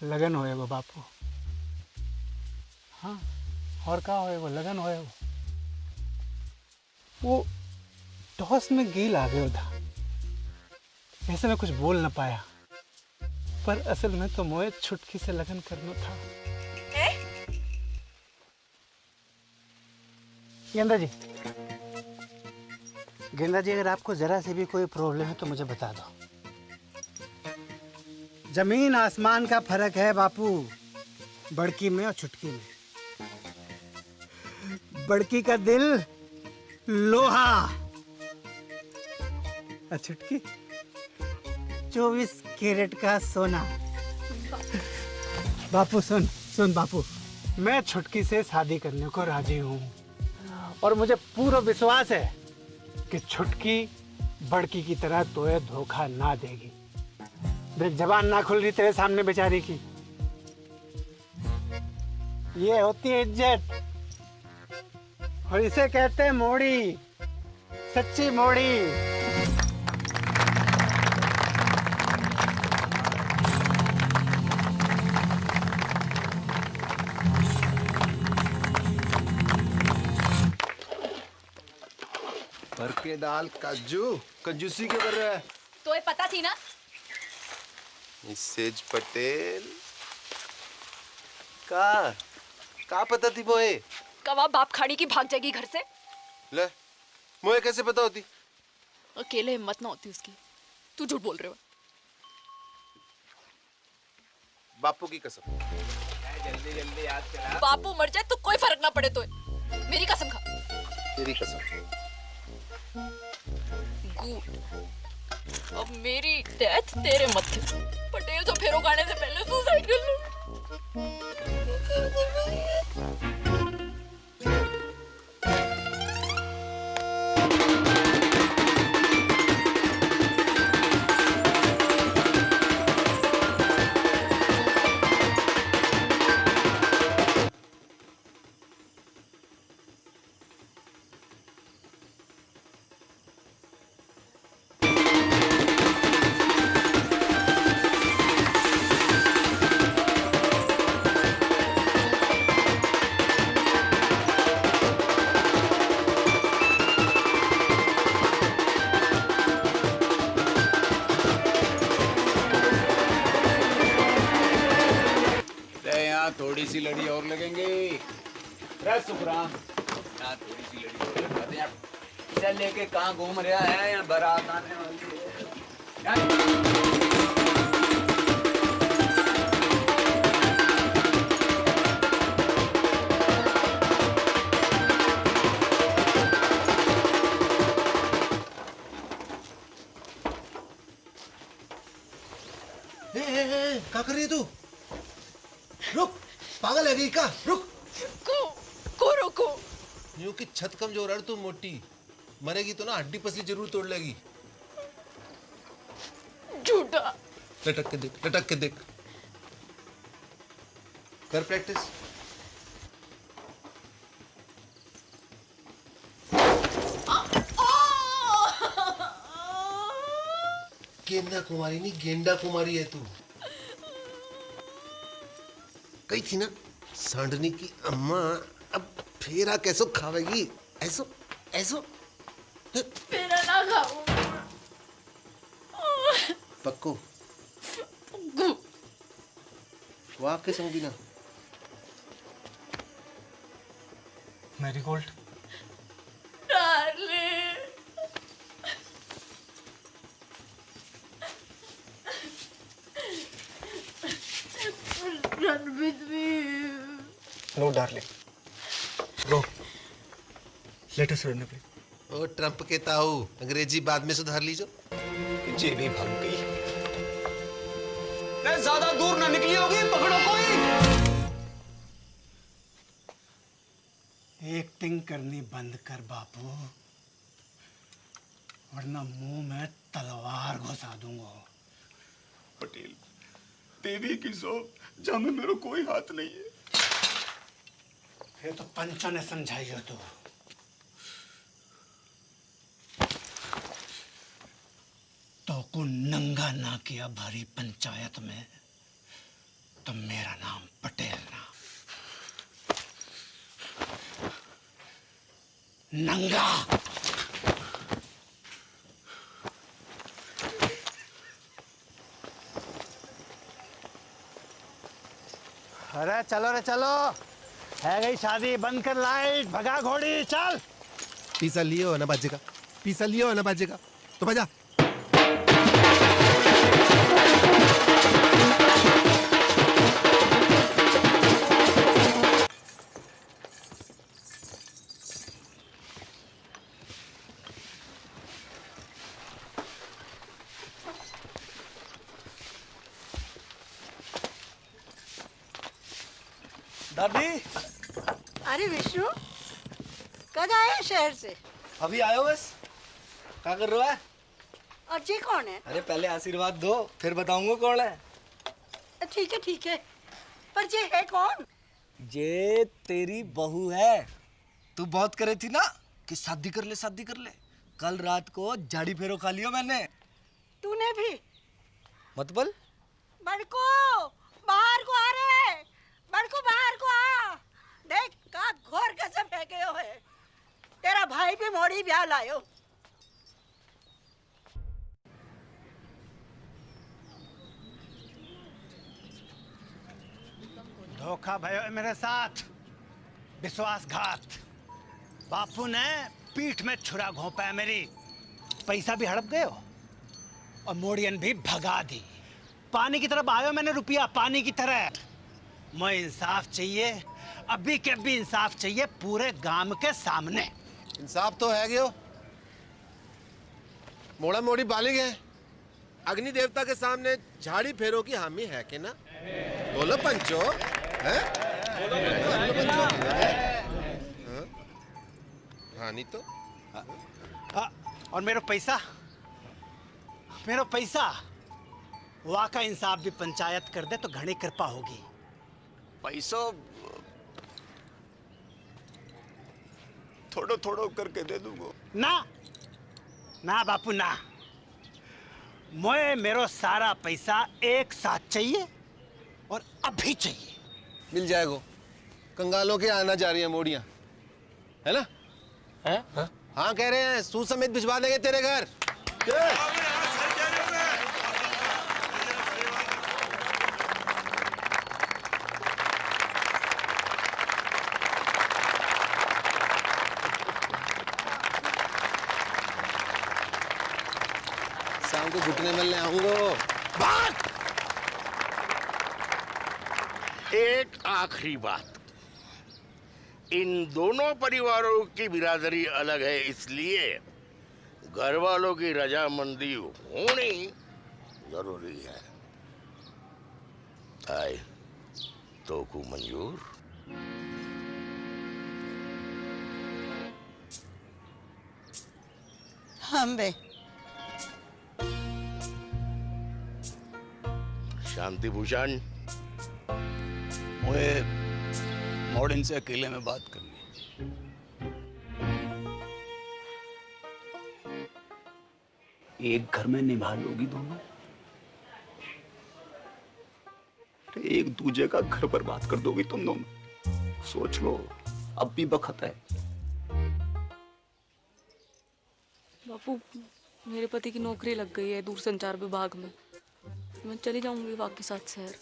Speaker 7: लगन होए वो बापू। हाँ, और का होए वो लगन होए वो टॉस में गील आ गया था। ऐसे में कुछ बोल ना पाया, पर असल में तो मोए छुटकी से लगन करना था। गेंदा जी, गेंदा जी, अगर आपको जरा से भी कोई प्रॉब्लम है तो मुझे बता दो। जमीन आसमान का फर्क है बापू, बड़की में और छुटकी में। बड़की का दिल लोहा और छुटकी 24 कैरेट का सोना। बापू सुन सुन बापू, मैं छुटकी से शादी करने को राजी हूँ और मुझे पूरा विश्वास है कि छुटकी बड़की की तरह तोए धोखा ना देगी। देख जबान ना खुल रही तेरे सामने बेचारी की। ये होती है इज्जत और इसे कहते हैं मोड़ी, सच्ची मोड़ी।
Speaker 1: भर के दाल काजू कंजूसी के कर रहा है।
Speaker 10: तो ये पता थी ना।
Speaker 1: मिसेज पटेल का पता थी मोए?
Speaker 10: कवा बाप खाड़ी की भाग जाएगी घर से।
Speaker 1: ले मोए कैसे पता होती?
Speaker 10: अकेले हिम्मत ना होती उसकी। तू झूठ बोल रहे हो।
Speaker 1: बापू की कसम।
Speaker 6: जल्दी जल्दी याद करा।
Speaker 10: बापू मर जाए तो कोई फर्क ना पड़े तो मेरी कसम खा।
Speaker 1: तेरी कसम।
Speaker 10: गुड। अब मेरी डेथ तेरे मत्थे। पटेल तो फेरो गाने से पहले सुसाइड कर लूं।
Speaker 5: थोड़ी सी लड़ी और लगेंगे। सुखराम थोड़ी सी लड़ी और लगाते हैं। चल लेके कहाँ घूम रहा है? यहाँ बारात आने वाली है।
Speaker 1: क्या कर रही है तू? रुक, पागल है गई का? रुक।
Speaker 10: को रुको।
Speaker 1: यूं की छत कमजोर है तू मोटी, मरेगी तो ना हड्डी पसली जरूर तोड़ लेगी।
Speaker 10: झूठा।
Speaker 1: लटक के देख, लटक के देख। कर प्रैक्टिस। गेंडा कुमारी नहीं, गेंडा कुमारी है तू। कही थी ना सांडनी की अम्मा, अब फेरा कैसो खावेगी? ऐसो ऐसो
Speaker 10: मेरा ना खाओ।
Speaker 1: पक्को वाह के संगीना।
Speaker 7: Marigold
Speaker 10: darling. Run with me.
Speaker 6: No darling, go let us run away.
Speaker 1: ओ ट्रंप के ताऊ, अंग्रेजी बाद में सुधार लीजो।
Speaker 5: जेबी भाग गई। ज्यादा दूर ना निकली होगी, पकड़ो कोई।
Speaker 7: एक्टिंग करनी बंद कर बापू, वरना मुंह में तलवार घुसा दूंगा।
Speaker 12: पटेल, देवी की सौ जहाँ में मेरा कोई हाथ नहीं है।
Speaker 7: ये तो पंचा ने समझाई हो तो। को नंगा ना किया भारी पंचायत में तो मेरा नाम पटेल ना। नंगा। अरे चलो रे चलो, है गई शादी, बंद कर लाइट, भगा घोड़ी, चल।
Speaker 1: पीसा लियो ना बाजेगा, पीसा लियो ना बाजेगा, तो बजा।
Speaker 6: दादी
Speaker 14: अरे विष्णु कब आए हैं शहर से?
Speaker 6: अभी आयो बस। क्या कर रहा है?
Speaker 14: और ये कौन है?
Speaker 6: अरे पहले आशीर्वाद दो फिर बताऊंगा कौन है।
Speaker 14: ठीक है पर ये है कौन?
Speaker 6: ये तेरी बहू है। तू बहुत करे थी ना कि शादी कर ले। कल रात को झाड़ी फेरो खा लियो मैंने।
Speaker 14: तूने भी?
Speaker 6: मत बोल।
Speaker 14: बड़को बाहर को आ रे, बड़को बाहर को आ। देख का घोर कसम फेंके हो है। तेरा भाई भी मोड़ी ब्याह लायो।
Speaker 7: धोखा भयो मेरे साथ, विश्वासघात। बापू ने पीठ में छुरा घोंपा है मेरी। पैसा भी हड़प गए हो और मोड़ियन भी भगा दी। पानी की तरफ आयो मैंने रुपया, पानी की तरह। मैं इंसाफ चाहिए, अभी के अभी इंसाफ चाहिए पूरे गांव के सामने।
Speaker 1: इंसाफ तो है गयो, मोड़ा मोड़ी बालिग है। अग्नि देवता के सामने झाड़ी फेरो की हामी है कि ना? बोलो पंचो, हैं? बोलो पंचो, हाँ? हाँ नहीं तो?
Speaker 7: और मेरा पैसा वहाँ का इंसाफ भी पंचायत कर दे तो घनी कृपा होगी।
Speaker 12: पैसो थोड़ो थोड़ो करके दे दूंगा।
Speaker 7: ना बापू ना, मेरो सारा पैसा एक साथ चाहिए और अभी चाहिए।
Speaker 1: मिल जाएगा। कंगालों के आना जा रही है मोड़ियां, है ना? हैं? हाँ कह रहे हैं, सूद समेत भिजवा देंगे तेरे घर। शाम को घुटने मिलने आऊंगा।
Speaker 15: एक आखिरी बात, इन दोनों परिवारों की बिरादरी अलग है, इसलिए घर वालों की रजामंदी होनी जरूरी है। आए तो को मंजूर?
Speaker 14: हम बे
Speaker 15: शांति भूषण,
Speaker 5: मुझे मॉडर्न से अकेले में बात करनी। एक घर में निभा लोगी दोनों? एक दूजे का घर बर्बाद कर दोगी तुम दोनों? सोच लो, अब भी वक्त है।
Speaker 4: बापू, मेरे पति की नौकरी लग गई है दूरसंचार विभाग में। मैं चली जाऊंगी वापस साथ शहर।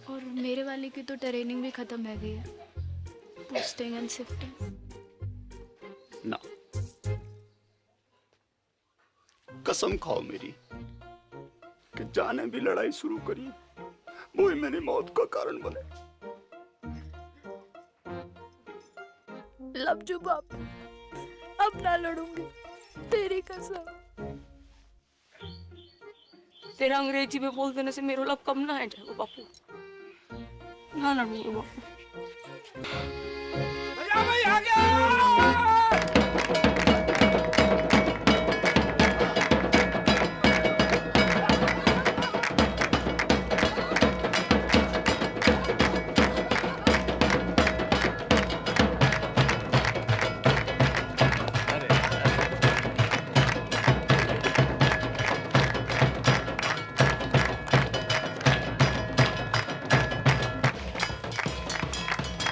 Speaker 3: और मेरे वाले की तो ट्रेनिंग भी खत्म है गई है, पोस्टिंग एंड शिफ्टिंग।
Speaker 5: ना, कसम खाओ मेरी कि जाने भी लड़ाई शुरू करी वो ही मेरी मौत का कारण बने।
Speaker 10: लवजू बाप, अब ना लड़ूंगी, तेरी कसम।
Speaker 4: तेरा अंग्रेजी में बोल देने से मेरा लब कम ना है जाएगा बापू। ना लड़ूंगी बापू।
Speaker 15: भाई आ गया।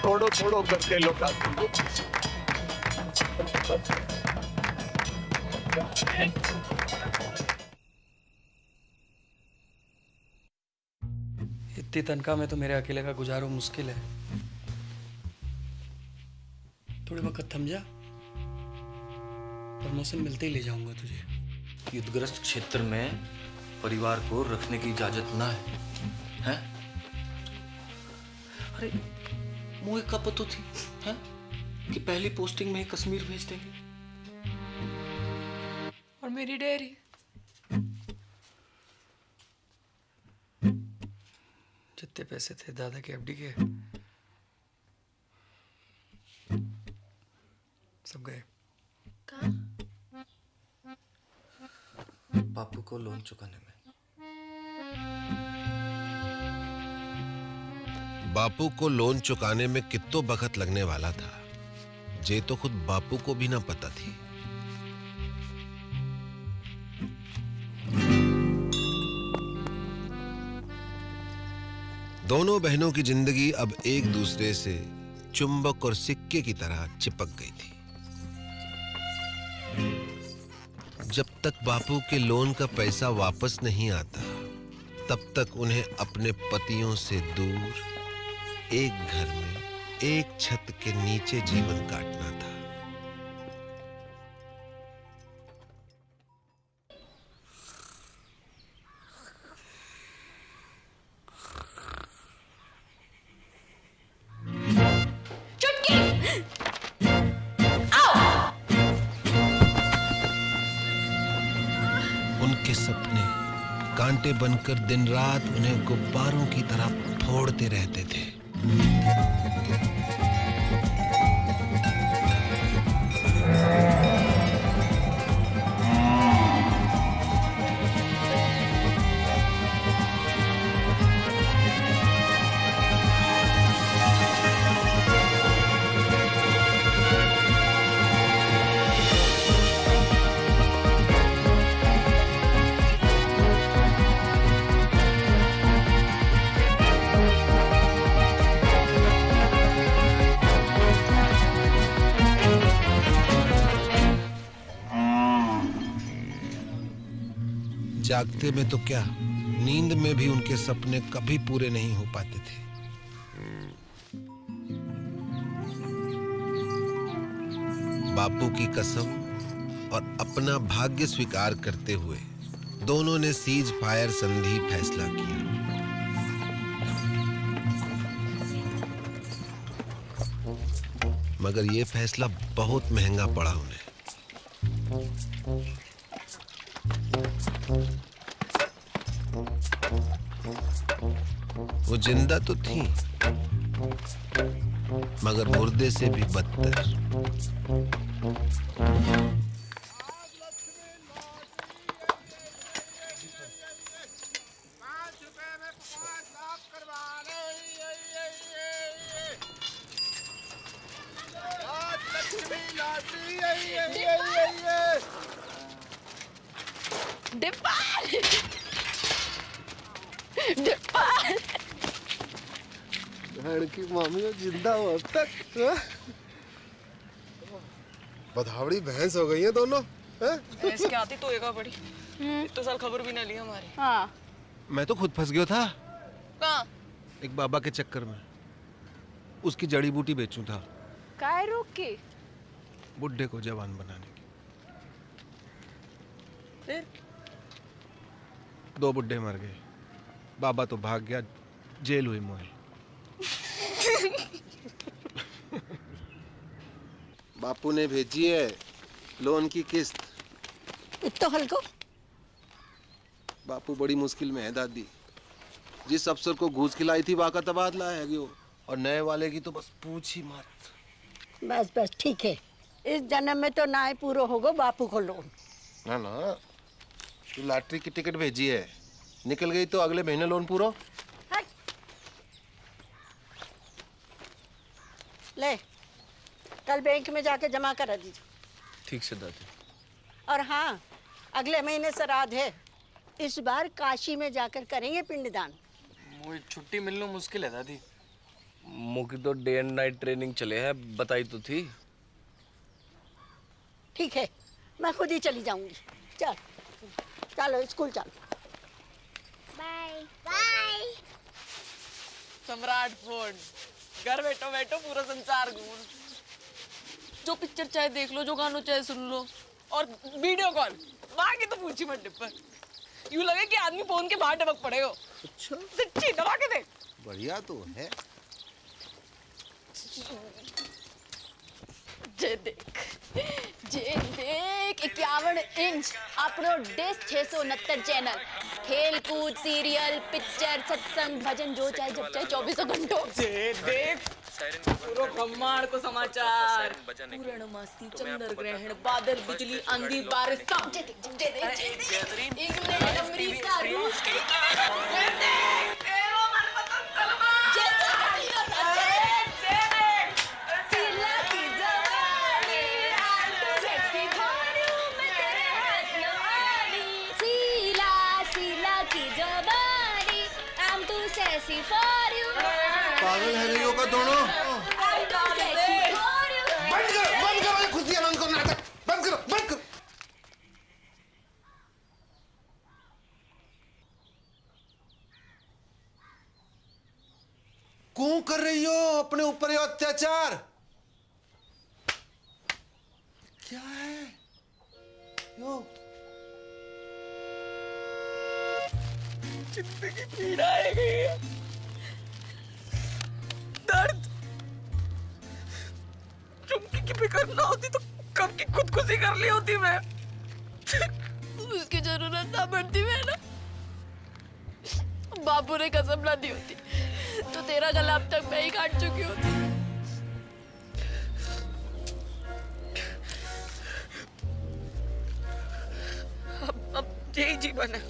Speaker 5: थोड़ो थोड़ो करके लौटा दूंगा।
Speaker 8: इतनी तनख्वाह में तो मेरे अकेले का गुजारो मुश्किल है। थोड़े वक्त थम जा, प्रमोशन मिलते ही ले जाऊंगा तुझे।
Speaker 2: युद्धग्रस्त क्षेत्र में परिवार को रखने की इजाजत ना है, हैं? अरे मुझे कब पता थी, हैं? कि पहली पोस्टिंग में ही कश्मीर भेज देंगे।
Speaker 4: और मेरी डेयरी,
Speaker 8: जब कितने पैसे थे दादा के एफडी के? सब गए।
Speaker 6: बापू को लोन चुकाने में।
Speaker 15: बापू को लोन चुकाने में कितो वक्त लगने वाला था, जे तो खुद बापू को भी ना पता थी। दोनों बहनों की जिंदगी अब एक दूसरे से चुंबक और सिक्के की तरह चिपक गई थी। जब तक बापू के लोन का पैसा वापस नहीं आता, तब तक उन्हें अपने पतियों से दूर एक घर में एक छत के नीचे जीवन काटना था। उनके सपने कांटे बनकर दिन रात उन्हें गुब्बारों की तरह फोड़ते रहते थे। जागते में तो क्या, नींद में भी उनके सपने कभी पूरे नहीं हो पाते थे। बापू की कसम और अपना भाग्य स्वीकार करते हुए दोनों ने सीज फायर संधि फैसला किया। मगर यह फैसला बहुत महंगा पड़ा उन्हें। वो जिंदा तो थी, मगर मुर्दे से भी बदतर।
Speaker 1: की मामी जिंदा हो अब तक। बधावड़ी भैंस हो गई है दोनों।
Speaker 4: भैंस क्या आती तो एगा बड़ी। इतने साल खबर भी ना ली हमारी।
Speaker 3: हाँ।
Speaker 1: मैं तो खुद फंस गया था।
Speaker 4: कहाँ?
Speaker 1: एक बाबा के चक्कर में। उसकी जड़ी बूटी बेचूं था।
Speaker 3: काय रोक के?
Speaker 1: बुड्ढे को जवान बनाने की।
Speaker 4: फिर?
Speaker 1: 2 बुड्ढे मर गए। बाबा तो भाग गया, जेल हुई मोई। बापू ने भेजी है लोन की किस्त।
Speaker 14: इतना हल्को?
Speaker 1: बापू बड़ी मुश्किल में है दादी। जिस अफसर को घूस खिलाई थी वाका तबादला है वो, और नए वाले की तो बस पूछ ही मत।
Speaker 14: बस बस ठीक है, इस जन्म में तो ना ही पूरा होगा बापू को लोन।
Speaker 1: ना ना, तू लॉटरी की टिकट भेजी है, निकल गई तो अगले महीने लोन पूरा।
Speaker 14: ले, कल बैंक में जाके जमा करा दीजिए।
Speaker 6: ठीक से दादी।
Speaker 14: और हाँ, अगले महीने श्राद्ध है, इस बार काशी में जाकर करेंगे पिंडदान।
Speaker 8: मुझे छुट्टी मिलना मुश्किल है दादी।
Speaker 6: मुझे तो डे एंड नाइट ट्रेनिंग चले है, बताई तो थी।
Speaker 14: ठीक है, मैं खुद ही चली जाऊंगी। चल चलो स्कूल चलो।
Speaker 10: Bye bye.
Speaker 4: सम्राट फोन, घर बैठो बैठो पूरा संसार घूम। जो पिक्चर चाहे देख लो, जो गानों चाहे सुन लो, और वीडियो कॉल माँ की तो पूछी मत डिब्बा। यूं लगे कि आदमी फोन के बाहर टपक पड़े हो। अच्छा? सच्ची दबा के देख।
Speaker 1: बढ़िया तो है।
Speaker 4: जे देख
Speaker 3: 51 इंच अपनो डिश 669 चैनल, खेल कूद, सीरियल, पिक्चर, सत्संग, भजन, जो चाहे जब चाहे 24 घंटों।
Speaker 4: देख पूरो ब्रह्मांड को समाचार, पूर्णमासी, चंद्र ग्रहण, बादल, बिजली, आंधी, बारिश, सब इंग्लैंड, अमेरिका, रूस,
Speaker 15: पागल है नहीं होगा दोनों। बंद करो ये खुशी आनंद को नाटक, बंद करो। क्यों कर रही हो अपने ऊपर ये अत्याचार? क्या है यो?
Speaker 4: जिंदगी पीड़ा है, दर्द। चुमकी की फिक्र ना होती तो कब की खुदकुशी कर ली होती मैं।
Speaker 10: उसकी जरूरत ना पड़ती मैं ना, बापू ने कसम ना दी होती तो तेरा गला अब तक मैं ही काट चुकी होती।
Speaker 4: अब यही जीवन है,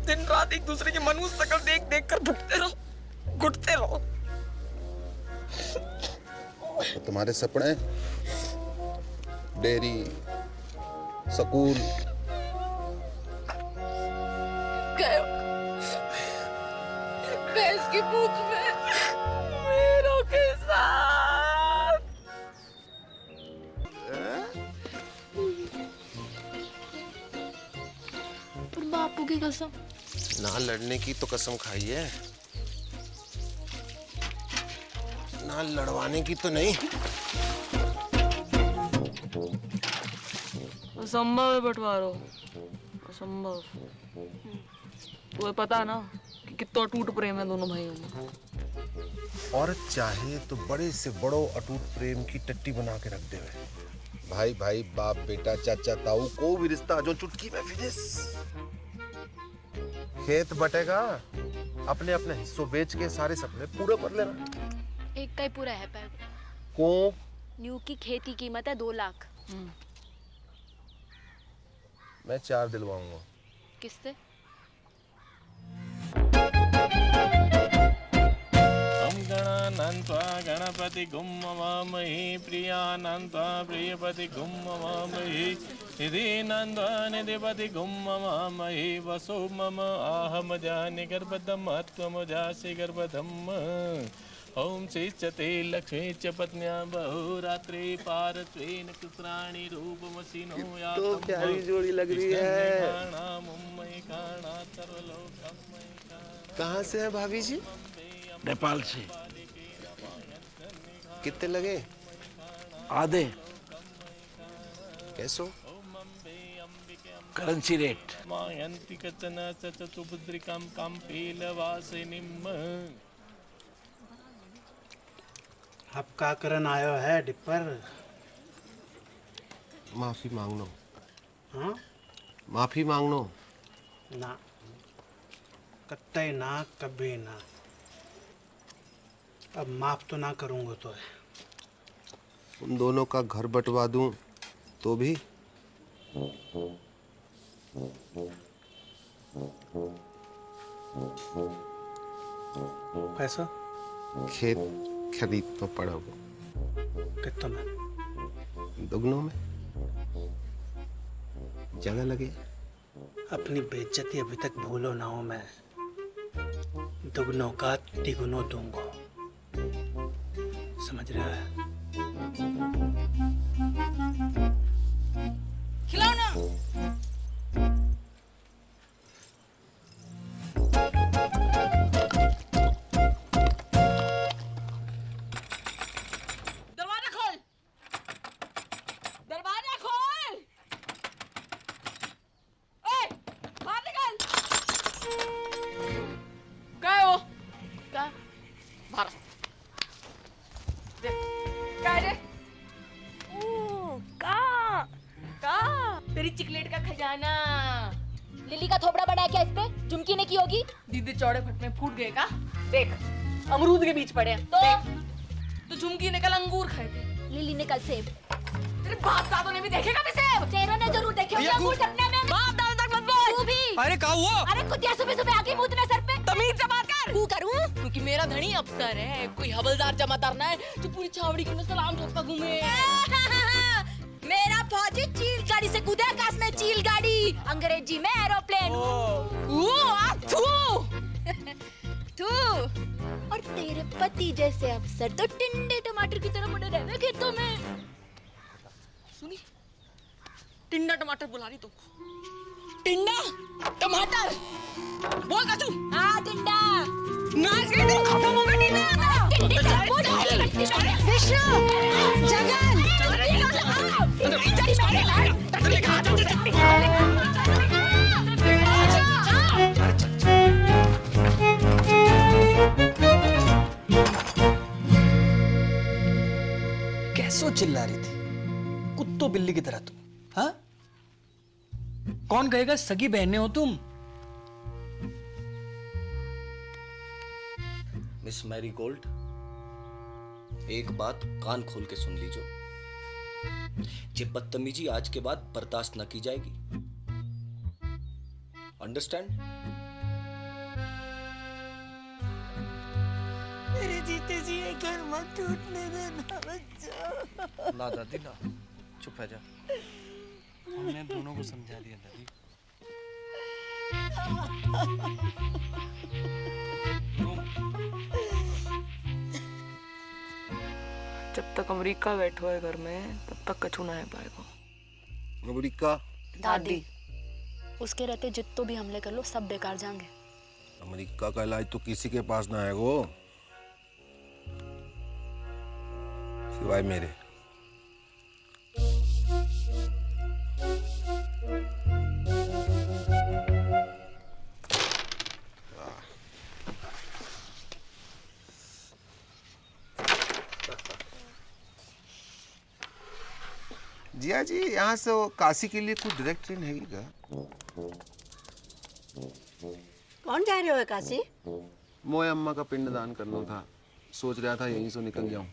Speaker 4: दिन रात एक दूसरे की मनुष्य शक्ल देख देख कर भुगते रहो, घुटते रहो।
Speaker 15: तो तुम्हारे सपने, डेयरी, स्कूल,
Speaker 10: भैंस की पूंछ में मेरों के साथ। पर बापू की कसम,
Speaker 15: ना लड़ने की तो कसम खाई है, ना लड़वाने की तो नहीं।
Speaker 4: असंभव है बंटवारो, असंभव। तुम्हें पता ना कि कितना अटूट प्रेम है दोनों भाइयों में।
Speaker 15: और चाहे तो बड़े से बड़ो अटूट प्रेम की टट्टी बना के रख दे। भाई भाई, बाप बेटा, चाचा ताऊ, को भी रिश्ता जो चुटकी में फिनिश। खेत बटेगा, अपने अपने हिस्सों बेच के सारे सपने पूरे कर लेना।
Speaker 3: एक का ही पूरा है पैर
Speaker 15: को
Speaker 3: न्यू की खेती कीमत है 2 लाख।
Speaker 15: मैं 4 दिलवाऊंगा।
Speaker 3: किससे?
Speaker 11: गणानन्त्वा गणपति गुम्मवामहि प्रियानन्त्वा प्रियपति गुम्मवामहि निधिनन्त्वा निधिपति गुम्मवामहि वसो मम आहम जानि गर्भधम त्वम जासि गर्भधम। ओम सिचते लक्ष्मी च पत्न्या बहुरात्रि पारत्वेन कुत्राणि रूपमसिनो या
Speaker 6: तो प्यारी जोड़ी लग रही है। कहाँ से है भाभी जी?
Speaker 16: नेपाल से।
Speaker 15: कितने लगे?
Speaker 16: आधे।
Speaker 15: कैसो?
Speaker 16: Currency rate.
Speaker 11: मायन्ति कचन सचतुभद्रिकां काम्पीलवासिनीम्।
Speaker 7: अब का करन आयो है डिप्पर?
Speaker 15: माफी मांगनो।
Speaker 7: हाँ?
Speaker 15: माफी मांगनो।
Speaker 7: ना, कत्ते ना, कभी ना। अब माफ तो ना करूंगा तो है।
Speaker 15: उन दोनों का घर बंटवा दूं तो भी?
Speaker 7: पैसा?
Speaker 15: खेत खरीद तो पड़ा वो।
Speaker 7: कितना में?
Speaker 15: दुगनों में। जगह लगे।
Speaker 7: अपनी बेइज्जती अभी तक भूलो ना हो। मैं दुगनों का तिगुनों दूंगा, समझ रहा है?
Speaker 9: खिलाओ ना।
Speaker 14: दरवाजा खोल, दरवाजा खोल। ओए, बाहर निकल।
Speaker 4: गए हो?
Speaker 3: का?
Speaker 4: बाहर। देख, क्या है रे? तेरी चिकलेट का खजाना।
Speaker 3: लिली का थोबड़ा बड़ा है क्या इस पे? झुमकी ने की होगी।
Speaker 4: दीदी चौड़े फट में फूट गए का? देख अमरूद के बीच पड़े हैं। तो झुमकी ने कल अंगूर खाए थे,
Speaker 3: लिली ने कल सेब।
Speaker 4: तेरे बाप दादों ने भी देखे कभी सेब?
Speaker 3: तेरों ने जरूर देखे होंगे अंगूर सपने में।
Speaker 4: बाप दादा तक मत बोल।
Speaker 3: तू भी।
Speaker 8: अरे क्या हुआ?
Speaker 3: अरे कुतिया सुबह सुबह आके मुंह सर पे।
Speaker 4: तमीज से बात कर।
Speaker 3: तू करूं?
Speaker 4: क्योंकि मेरा धनी अफसर है, कोई हवलदार जमादार ना है जो पूरी छावड़ी के अंदर सलाम ठोकता घूमे।
Speaker 3: मेरा फौजी चील गाड़ी से कूदे आकाश में, चील गाड़ी अंग्रेजी में एरोप्लेन। तू और तेरे पति जैसे अफसर तो टिंडे टमाटर की तरह पड़े रहना खेतों में।
Speaker 4: सुनी, टिंडा टमाटर बुला रही तुमको। टिंडा टमाटर बोल कचू।
Speaker 3: हाँ टिंडा।
Speaker 4: नाच गई तो खत्म हो गई टिंडा।
Speaker 14: विष्णु, जगन,
Speaker 8: कैसो चिल्ला रही थी कुत्तों बिल्ली की तरह तुम? हाँ, कौन कहेगा सगी बहनें हो तुम?
Speaker 6: मिस मैरी गोल्ड, एक बात कान खोल के सुन लीजिए। ये बदतमीजी आज के बाद बर्दाश्त न की जाएगी। अंडरस्टैंड?
Speaker 14: मेरे जीते जी ये घर मत टूटने देना बच्चा।
Speaker 6: ना दादी ना, चुप रह जा।
Speaker 16: हमने दोनों को समझा दिया दादी।
Speaker 4: जब तक अमेरिका बैठो है घर में तब तक कछु ना है पाएगा।
Speaker 15: अमेरिका?
Speaker 3: दादी, उसके रहते जितने भी हमले कर लो सब बेकार जाएंगे।
Speaker 15: अमेरिका का इलाज तो किसी के पास ना है वो, सिवाय मेरे। जिया जी, यहाँ से वो काशी के लिए कुछ डायरेक्ट ट्रेन है क्या?
Speaker 14: कौन जा रहे हो काशी?
Speaker 1: मोए अम्मा का पिंडदान करना था, सोच रहा था यहीं से निकल जाऊं।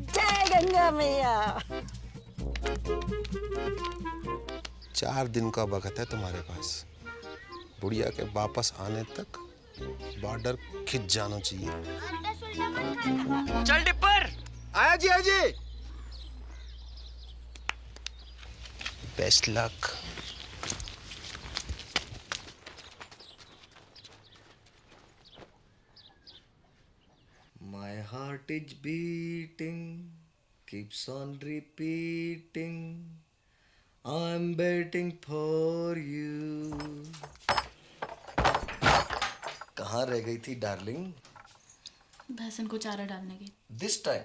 Speaker 14: जय गंगा मैया।
Speaker 15: 4 दिन का वक्त है तुम्हारे पास। बुढ़िया के वापस आने तक बॉर्डर खिंच जाना चाहिए।
Speaker 8: चल डिप्पर।
Speaker 1: आया जी, आया जी।
Speaker 15: Best luck. My heart is beating, keeps on repeating. I'm waiting for you. कहाँ रह गई थी डार्लिंग?
Speaker 3: भैंसन को चारा डालने की।
Speaker 15: दिस टाइम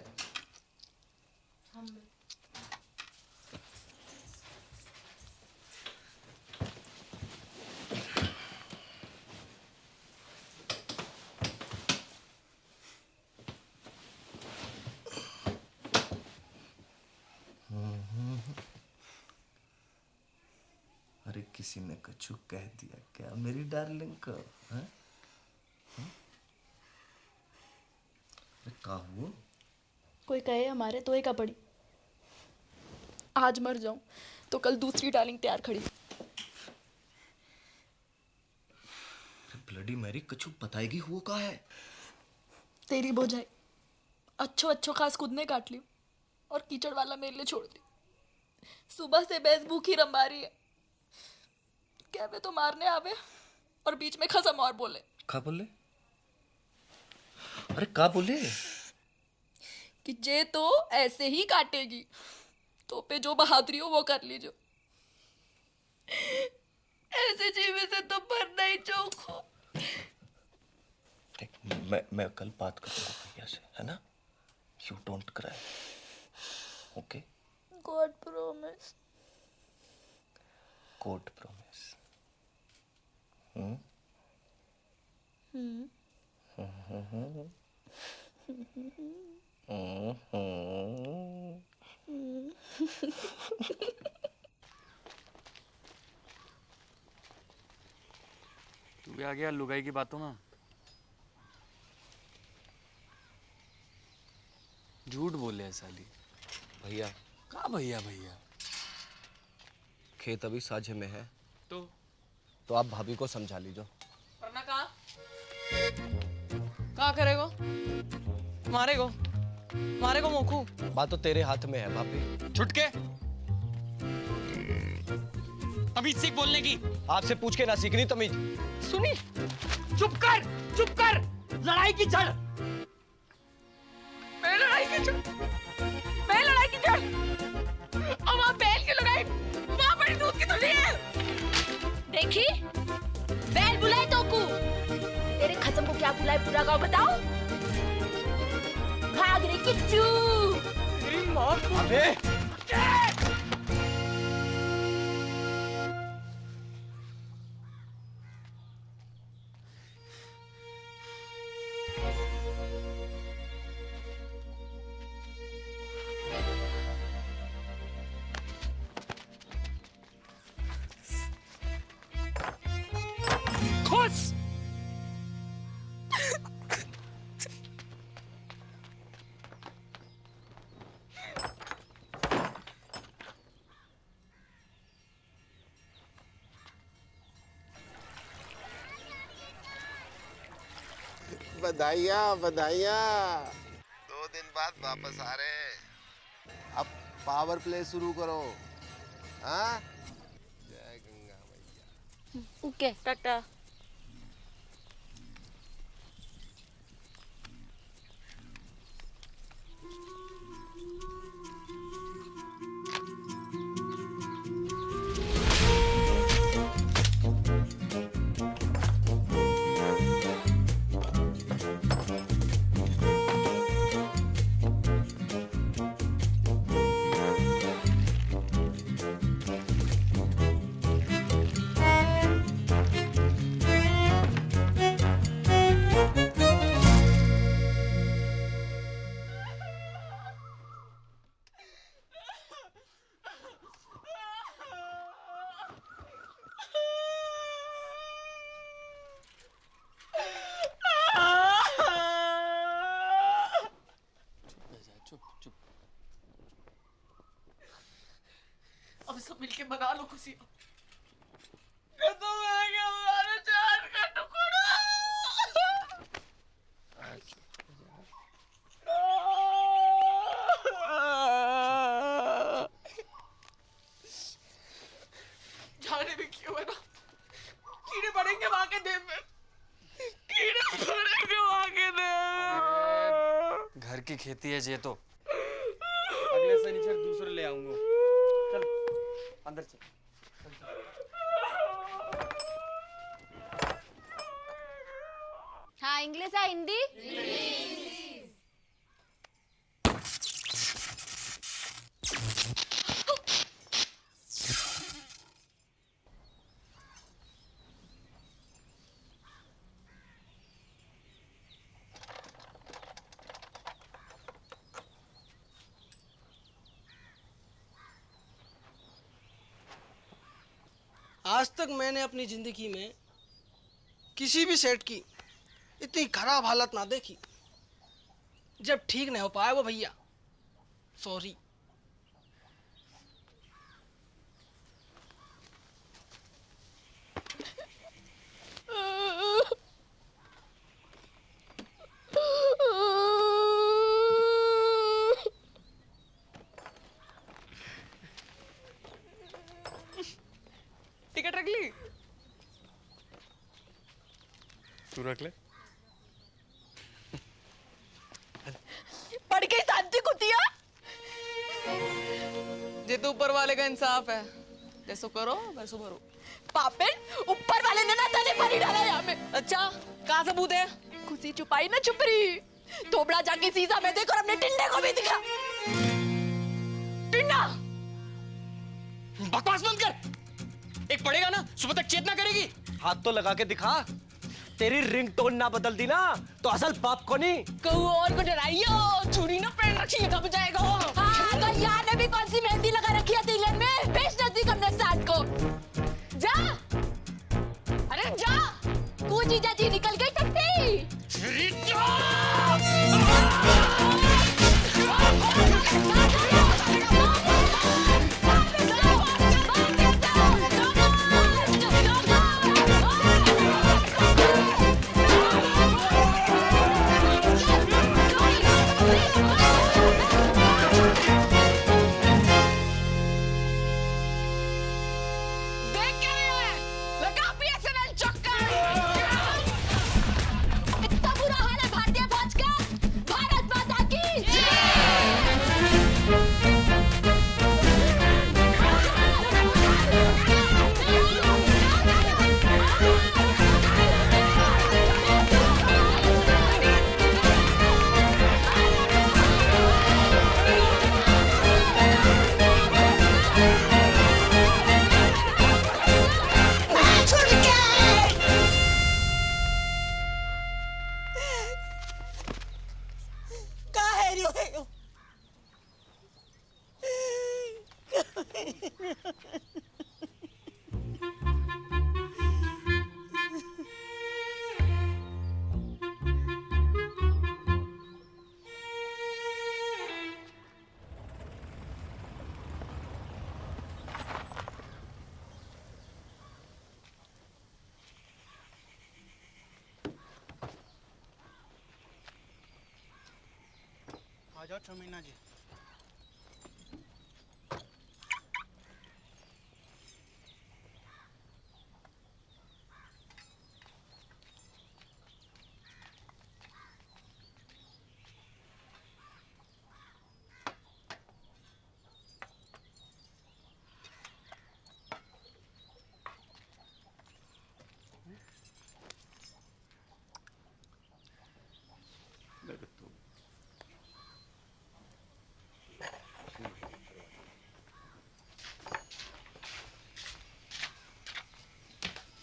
Speaker 15: अरे किसी ने कछु कह दिया क्या मेरी डार्लिंग को? हाँ? का हुआ?
Speaker 3: कोई कहे हमारे तो एक पड़ी। आज मर जाऊं तो कल दूसरी डार्लिंग तैयार खड़ी।
Speaker 15: ब्लडी मैरी, कछु बताएगी हुआ का है?
Speaker 3: तेरी बोझाई अच्छो अच्छो खास खुद ने काट ली और कीचड़ वाला मेरे लिए छोड़ दी। सुबह से भैंस भूखी रंबा रही है। कहवे तो मारने आवे और बीच में खसम और बोले।
Speaker 15: का बोले? अरे का बोले?
Speaker 3: कि जे तो ऐसे ही काटेगी, तो पे जो बहादुरी हो वो कर लीजो। ऐसे जीवे से तो मरना ही चौखो।
Speaker 15: मैं कल बात करूंगा भैया से, है ना? You don't cry, okay?
Speaker 3: God promise.
Speaker 15: God promise.
Speaker 16: तू भी आ गया लुगाई की बातों में। झूठ बोले है साली।
Speaker 6: भैया
Speaker 16: कहाँ भैया भैया?
Speaker 6: खेत अभी साझे में है
Speaker 16: तो
Speaker 6: आप भाभी को समझा लीजो।
Speaker 4: वरना कहाँ करेगो? मारेगो मोखू।
Speaker 6: बात तो तेरे हाथ में है भाभी।
Speaker 16: छुटके तमीज सीख बोलने की।
Speaker 6: आपसे पूछ के ना सीखनी तमीज।
Speaker 16: सुनी, चुप कर। लड़ाई की जड़।
Speaker 4: मैं लड़ाई की जड़। और वहाँ बैल की लड़ाई, वहाँ बड़ी दूध की थैली है।
Speaker 3: देखी बैल बुलाए तो को तेरे खत्म को क्या बुलाए पूरा गाँव बताओ। भाग रे किच्चू।
Speaker 4: तेरी माँ को।
Speaker 6: अबे
Speaker 16: खुश।
Speaker 1: बधाइयाँ 2 दिन बाद वापस आ रहे हैं। अब पावर प्ले शुरू करो। हाँ, जय गंगा मैया।
Speaker 3: ओके टाटा।
Speaker 4: अब सब मिलके मना लो खुशी। तो मैं क्या हमारे जान का टुकड़ा। जाने भी क्यों है ना, कीड़े पड़ेंगे वहां के देह में।
Speaker 16: घर की खेती है ये तो।
Speaker 6: अगले शनिचर दूसरे ले आऊंगा। चल अंदर चल।
Speaker 10: हाँ इंग्लिश है हिंदी।
Speaker 7: आज तक मैंने अपनी जिंदगी में किसी भी सेट की इतनी खराब हालत ना देखी। जब ठीक नहीं हो पाया वो भैया, सॉरी।
Speaker 4: टिकट रख ली?
Speaker 11: तू रख ले।
Speaker 4: पढ़ के शांति कुतिया। ये तो ऊपर वाले का इंसाफ है। जैसो करो वैसो भरो। पापेन ऊपर वाले ने ना तने पानी डाला यहाँ में। अच्छा कहाँ सबूत है? खुशी छुपाई ना छुप रही। थोबड़ा जाके शीशा में देखो और अपने टिंडे को भी दिखा। टिंडा
Speaker 16: बकवास बंद कर। एक पड़ेगा ना सुबह तक चेतना करेगी।
Speaker 6: हाथ तो लगा के दिखा। तेरी रिंगटोन ना बदल दी ना तो असल बाप को नहीं
Speaker 9: कहूँ और को डराइयो, चूड़ी ना पहन रखी है दब जाएगा।
Speaker 10: हाँ, तो यहाँ ने भी कौन सी मेहंदी लगा रखी है तिलक में? बेच नजदीक हमने साथ को। जा, अरे जा, तू जीजा जी निकल गई टट्टी।
Speaker 9: देख क्या रही है? लगा BSNL चक्कर।
Speaker 10: इतना बुरा हाल है भारतीय फौज का। भारत माता की
Speaker 14: काहे रोए हो?
Speaker 7: आ जाओ चमीना जी।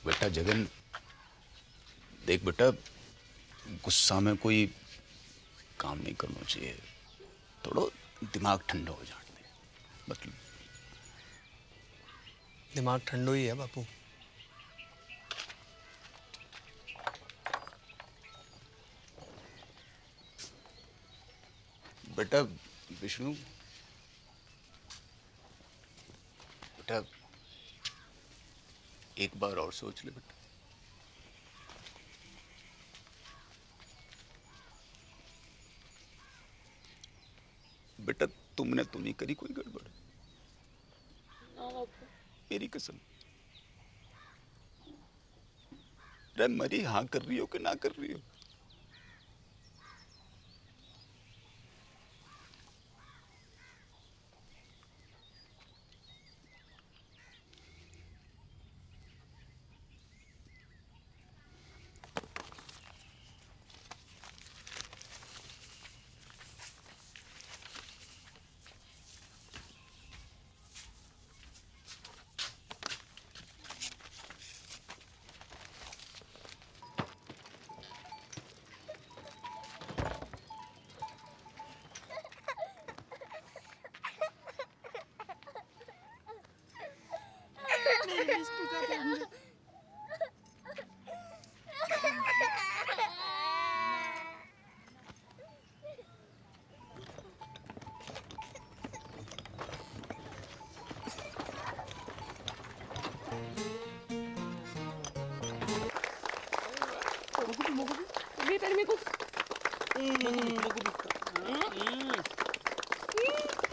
Speaker 12: बेटा जगन, देख बेटा, गुस्सा में कोई काम नहीं करना चाहिए। थोड़ा दिमाग ठंडा हो जाने दे। मतलब
Speaker 6: दिमाग ठंडो ही है बापू।
Speaker 12: बेटा विष्णु, बेटा एक बार और सोच ले बेटा। बेटा तुमने तो नहीं करी कोई गड़बड़? मेरी कसम। रे मरी हाँ कर रही हो कि ना कर रही हो?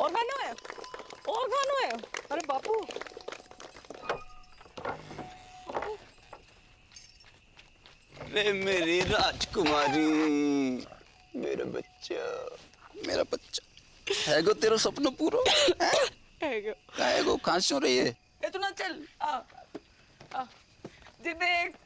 Speaker 14: और खाना है? और खाना है? अरे बापू,
Speaker 12: रे मेरी राजकुमारी, मेरा बच्चा, मेरा बच्चा है गो, तेरा सपना पूरा है गो। कहाँ से हो रही है?
Speaker 14: इतना चल आ देख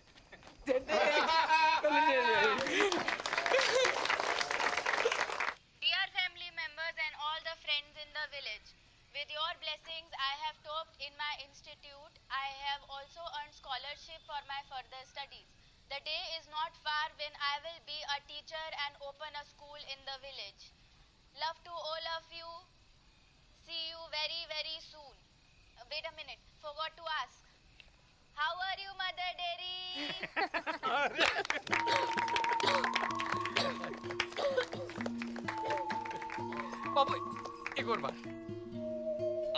Speaker 10: Dear family members and all the friends in the village, with your blessings, I have topped in my institute. I have also earned scholarship for my further studies.
Speaker 17: The day is not far when I will be a teacher and open a school in the village. Love to all of you. See you very, very soon. Wait a minute, forgot to ask. How are you, Mother Dairy?
Speaker 8: बाबू एक और बार।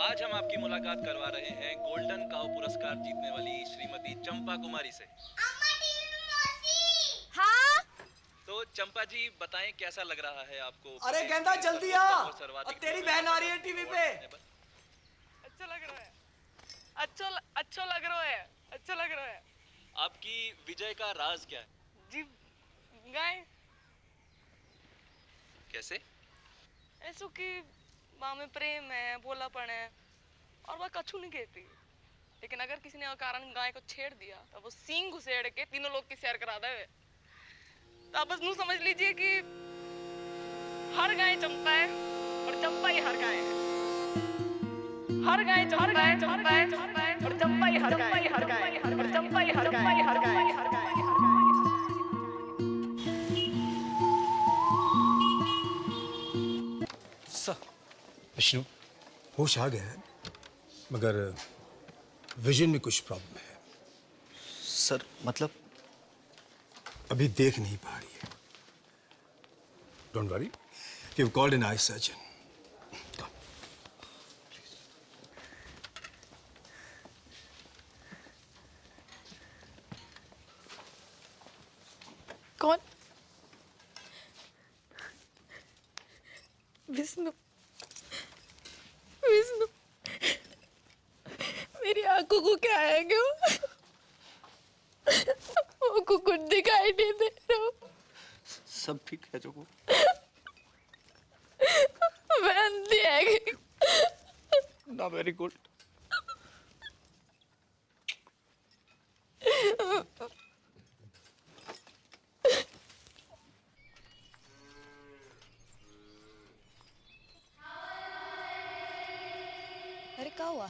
Speaker 18: आज हम आपकी मुलाकात करवा रहे हैं golden cow पुरस्कार जीतने वाली श्रीमती चंपा कुमारी से।
Speaker 10: हाँ?
Speaker 18: तो चंपा जी बताएं कैसा लग रहा है आपको?
Speaker 16: अरे गेंदा जल्दी आ, और तेरी बहन आ रही है टीवी पे।
Speaker 4: अच्छा लग रहा है, अच्छा लग रहा है, अच्छा लग रहा है।
Speaker 18: आपकी विजय का राज क्या है?
Speaker 4: जी गाय
Speaker 18: कैसे?
Speaker 4: ऐसो कि माँ में प्रेम है, भोलापन है, और वह कछु नहीं कहती। लेकिन अगर किसी ने अकारण गाय को छेड़ दिया तो वो सींग घुसेड़ के तीनों लोग की सैर करा दे। तो आप बस नू समझ लीजिए कि हर गाय चंपा है और चंपा ही हर गाय है। हर गाय चंपा है, चंपा है, चंपा है, और चंपा ही हर गाय है, हर गाय है, और चंपा ही हर गाय है, हर गाय है, हर गाय है।
Speaker 19: विष्णु, होश आ गया है, मगर विजन में कुछ प्रॉब्लम है।
Speaker 6: सर मतलब?
Speaker 19: अभी देख नहीं पा रही है। Don't worry, we have called an eye surgeon.
Speaker 3: कौन? विष्णु, विष्णु, मेरी आंखों को क्या है क्यों? वो को कुछ दिखाई नहीं दे रहा।
Speaker 6: सब ठीक है जोगू?
Speaker 3: मैं अंधी है।
Speaker 6: ना वेरी गुड।
Speaker 3: अरे क्या हुआ?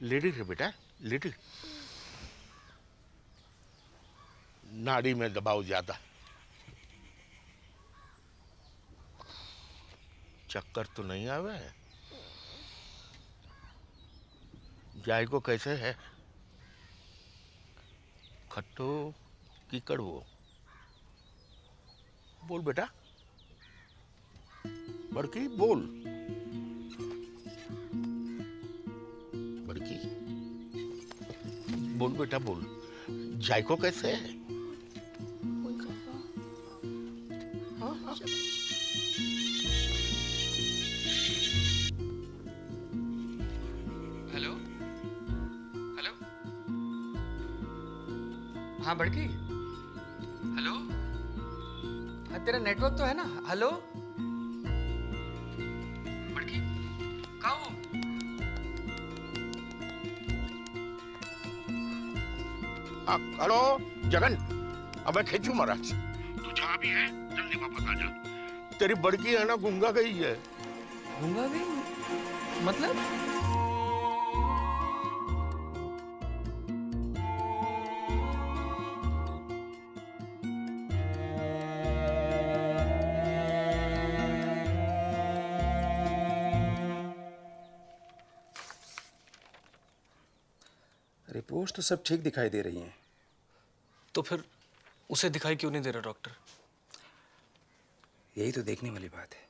Speaker 20: लिटिल है बेटा, लिटिल। नाड़ी में दबाव ज्यादा। चक्कर तो नहीं आवे? जायको कैसे है? खट्टो की कड़वो? बोल बेटा, बड़की बोल। बड़की बोल बेटा बोल, जायको कैसे है?
Speaker 8: हेलो हेलो, हाँ बड़की, हेलो, हाँ तेरा नेटवर्क तो है ना? हेलो बड़की, कहाँ हो?
Speaker 20: हेलो जगन, अब मैं खेचू महाराज, तू जहाँ भी है जल्दी वापस आ जा। तेरी बड़की है ना गूंगा गई है।
Speaker 8: गूंगा गई मतलब?
Speaker 6: रिपोर्ट्स तो सब ठीक दिखाई दे रही हैं।
Speaker 2: तो फिर उसे दिखाई क्यों नहीं दे रहा डॉक्टर?
Speaker 6: यही तो देखने वाली बात है।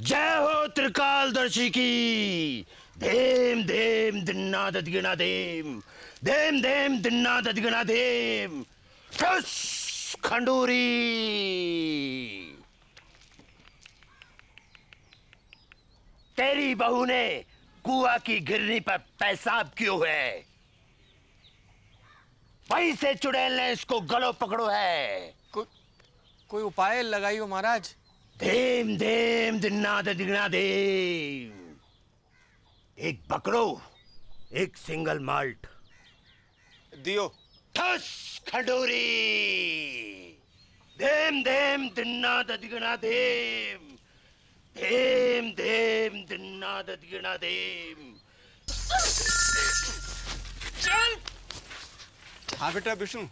Speaker 20: जय हो त्रिकालदर्शी की। धेम धेम दिन्ना ददगिना धेम, धेम धेम दिन्ना ददगिना धेम। ठुस खंडूरी। तेरी बहू ने कुआ की गिरनी पर पेशाब क्यों है? वहीं से चुड़ैल ने इसको गलो पकड़ो है।
Speaker 8: कोई उपाय लगाइयो महाराज।
Speaker 20: देम देम दिन्ना दिगना देम। एक बकरो, एक सिंगल माल्ट
Speaker 5: दियो।
Speaker 20: ठस खंडोरी। देम देम दिन्ना दिगना देम। देम देम दिन्ना दिगना देम।
Speaker 5: चल। हाँ बेटा विष्णु।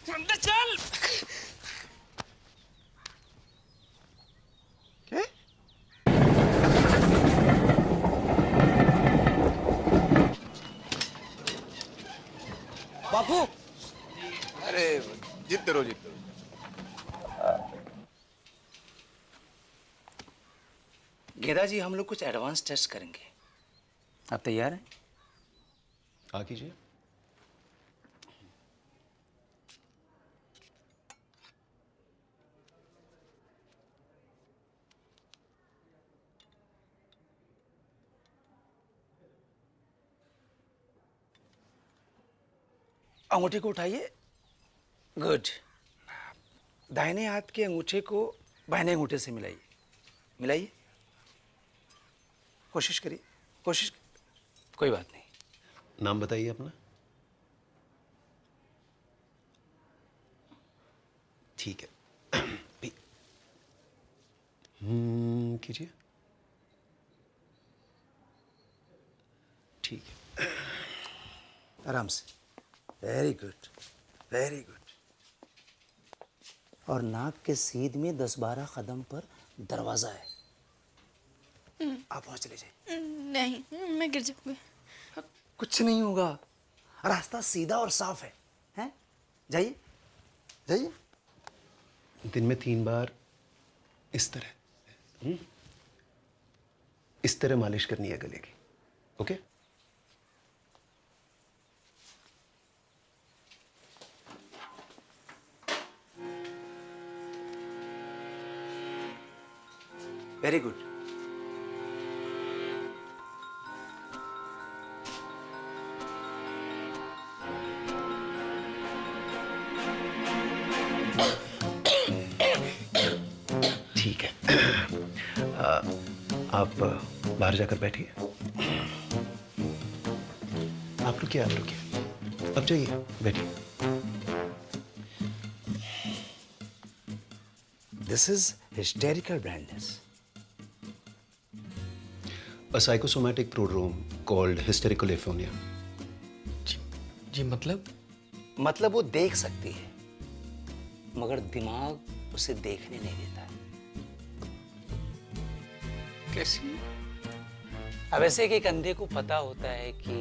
Speaker 16: अंदर चल।
Speaker 5: क्या?
Speaker 8: बापू।
Speaker 5: अरे जीतते रहो जीतते रहो।
Speaker 21: गेदा जी, हम लोग कुछ एडवांस टेस्ट करेंगे, आप तैयार हैं?
Speaker 19: आ कीजिए।
Speaker 21: अंगूठे को उठाइए। गुड। दाहिने हाथ के अंगूठे को बाएं अंगूठे से मिलाइए। मिलाइए, कोशिश करिए, कोशिश। कोई बात नहीं।
Speaker 19: नाम बताइए अपना। ठीक है। कीजिए। ठीक है।
Speaker 21: आराम से। Very good, very good. और नाक के सीध में 10-12 कदम पर दरवाजा है, आप वहां चले जाइए।
Speaker 3: नहीं, मैं गिर जाऊंगी।
Speaker 21: कुछ नहीं होगा, रास्ता सीधा और साफ है, हैं? जाइए जाइए।
Speaker 19: दिन में 3 बार इस तरह इस तरह मालिश करनी है गले की। ओके?
Speaker 21: Very good.
Speaker 19: ठीक है। आप बाहर जाकर बैठिए। आप रुकिए, आप रुकिए। अब जाइए, बैठिए।
Speaker 21: This is hysterical blindness.
Speaker 19: A psychosomatic prodrome called hysterical aphonia.
Speaker 21: जी मतलब वो देख सकती है, मगर दिमाग उसे देखने नहीं देता है।
Speaker 5: कैसी?
Speaker 21: अब ऐसे कि एक अंधे को पता होता है कि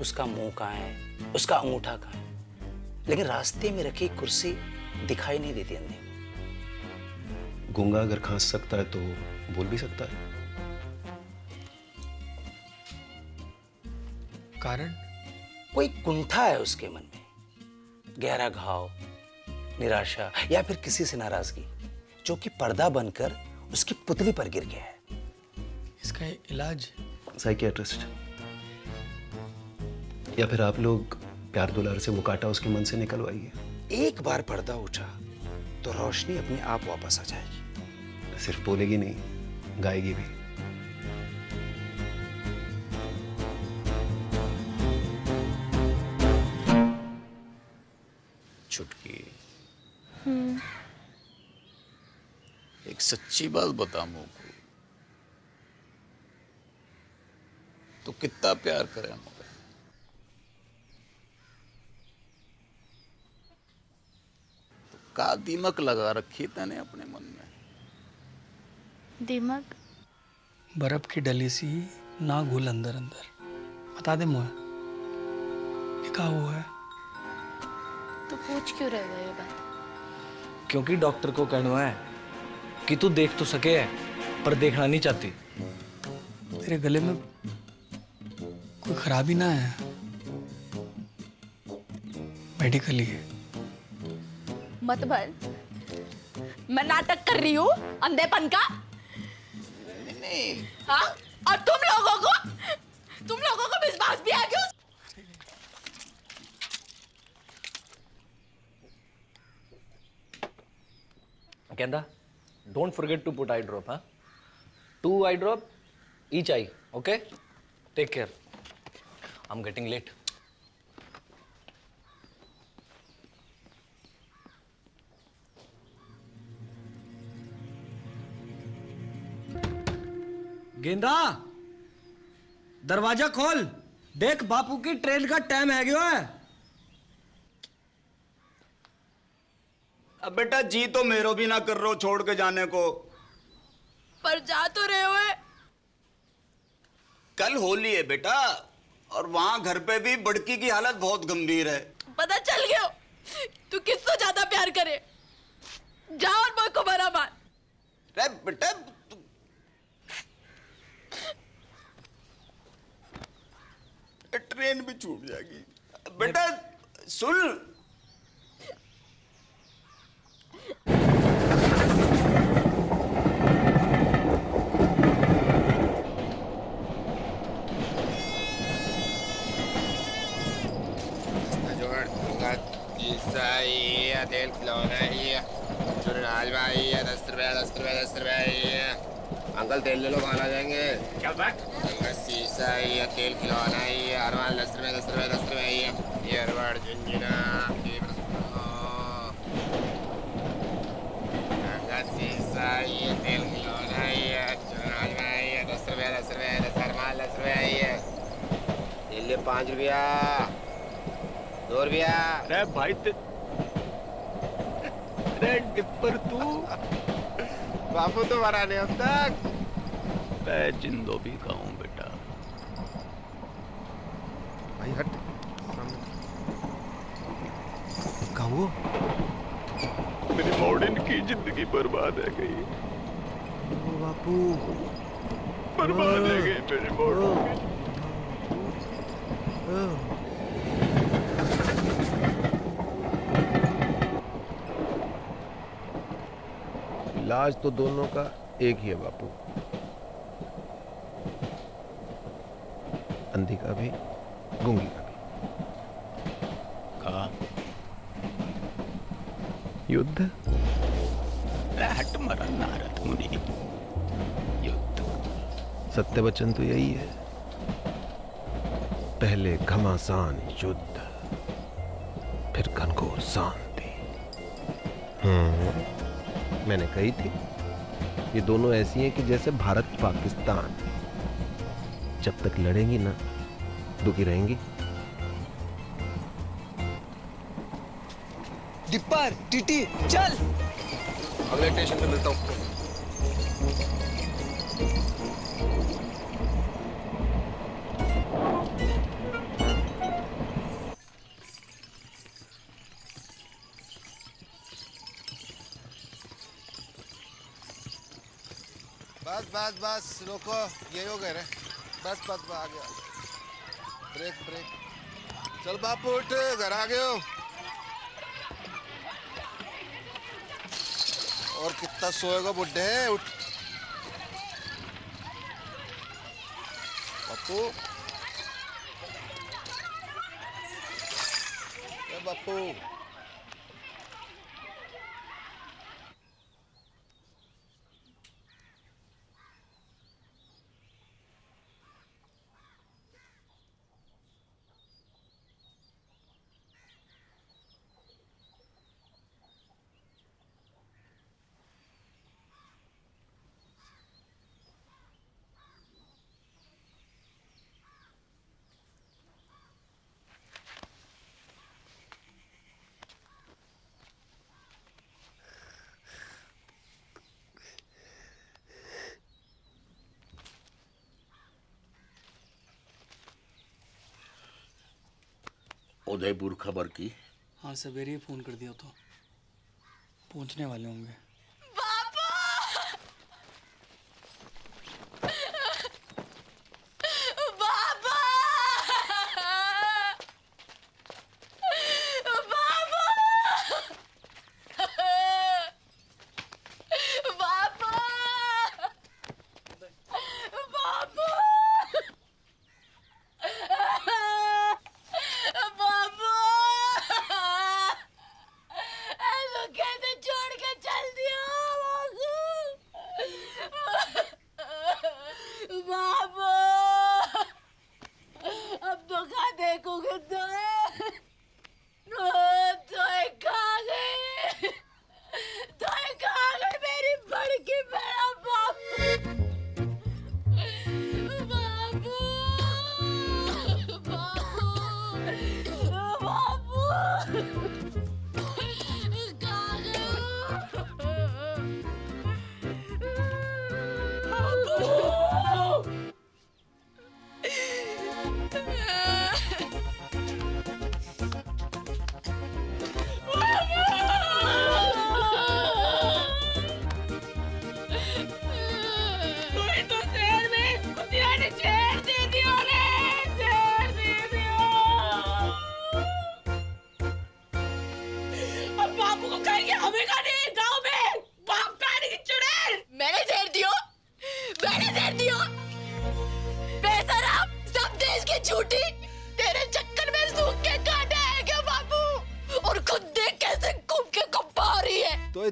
Speaker 21: उसका मुंह कहाँ है, उसका अंगूठा कहाँ है, लेकिन रास्ते में रखी कुर्सी दिखाई नहीं देती अंधे को।
Speaker 19: गूंगा अगर खांस सकता है तो बोल भी सकता है।
Speaker 21: कारण? कोई कुंठा है उसके मन में, गहरा घाव, निराशा या फिर किसी से नाराजगी, जो कि पर्दा बनकर उसकी पुतली पर गिर गया है।
Speaker 8: इसका इलाज?
Speaker 19: साइकियाट्रिस्ट, या फिर आप लोग प्यार दुलार से वो कांटा उसके मन से निकलवाइए।
Speaker 21: एक बार पर्दा उठा तो रोशनी अपने आप वापस आ जाएगी।
Speaker 19: सिर्फ बोलेगी नहीं, गाएगी भी।
Speaker 12: छुटकी, एक सच्ची बात बता मुझको, तो कितना प्यार करे मुझे? तो का दीमक लगा रखी तने अपने मन में?
Speaker 3: दिमाग?
Speaker 8: बर्फ की डली सी ना घुल अंदर अंदर। बता दे मुझे, लिखा हुआ है।
Speaker 3: तो पूछ क्यों रहे हो ये बात?
Speaker 6: क्योंकि डॉक्टर को कहना है कि तू देख तो सके है, पर देखना नहीं चाहती।
Speaker 8: तेरे गले में कोई खराबी ना है? मेडिकली है।
Speaker 10: मत भर, मैं नाटक कर रही हूँ अंधेपन का। हाँ? और तुम लोगों को विश्वास भी आ गया?
Speaker 2: गेंदा, don't forget to put eye drop, huh? 2 eye drop, each eye, okay? Take care. I'm getting late.
Speaker 6: गेंदा, दरवाजा खोल। देख बापू की ट्रेन का टाइम है गयो है।
Speaker 5: अब बेटा जी तो मेरो भी ना कर रहे हो छोड़ के जाने को।
Speaker 3: पर जा तो रहे हो।
Speaker 5: कल होली है बेटा, और वहां घर पे भी बड़की की हालत बहुत गंभीर है।
Speaker 3: पता चल गया तू किससे ज्यादा प्यार करे। जा और मां को बरा मार।
Speaker 5: अरे बेटा ट्रेन भी छूट जाएगी। बेटा सुन,
Speaker 20: तेल खिलौना है, चुनाज भाई है, 10 रुपया 10 रुपया 10 रुपया है। अंकल तेल ले लो, कहाँ आ जाएंगे? क्या बात? शीशा है, तेल खिलौना है, अरवाल 10 रुपया 10 रुपया 10 रुपया है। ये अरवाड़ झुंझुना शीशा है, तेल खिलौना है, चुनाज भाई है, 10 रुपया 10 रुपया 10 अरवाल 10 रुपया है। तेल ले 5 रुपया 2 रुपया।
Speaker 5: अरे भाई डिप्पर तू
Speaker 20: बापू तो मरा नहीं अब तक।
Speaker 5: मैं जिंदो भी खाऊं बेटा।
Speaker 20: भाई हट
Speaker 6: कहाँ वो?
Speaker 5: मेरी मॉडर्न की जिंदगी बर्बाद है गई।
Speaker 6: ओ बापू
Speaker 5: बर्बाद है गई मेरी मॉडर्न की।
Speaker 15: इलाज तो दोनों का एक ही है बापू, अंधी का भी गूंगी का भी।
Speaker 5: कहा
Speaker 15: युद्ध।
Speaker 5: हट मरा नारद मुनि। युद्ध
Speaker 15: सत्य वचन तो यही है, पहले घमासान युद्ध, फिर घनघोर शांति। मैंने कही थी ये दोनों ऐसी हैं कि जैसे भारत पाकिस्तान, जब तक लड़ेंगी ना दुखी रहेंगी।
Speaker 6: डिप्पर टीटी चल।
Speaker 20: अगले स्टेशन पे मिलता हूँ। बस बस बस रोको, यही हो गए रे। बस बस बस आ गया। Break break. चल बापू उठ, घर आ गए हो। और कितना सोएगा बुड्ढे, उठ बापू। बापू
Speaker 13: उदयपुर खबर की?
Speaker 2: हाँ सवेरे ही फोन कर दिया था, पहुंचने वाले होंगे।
Speaker 3: कैसे छोड़ के चल दी।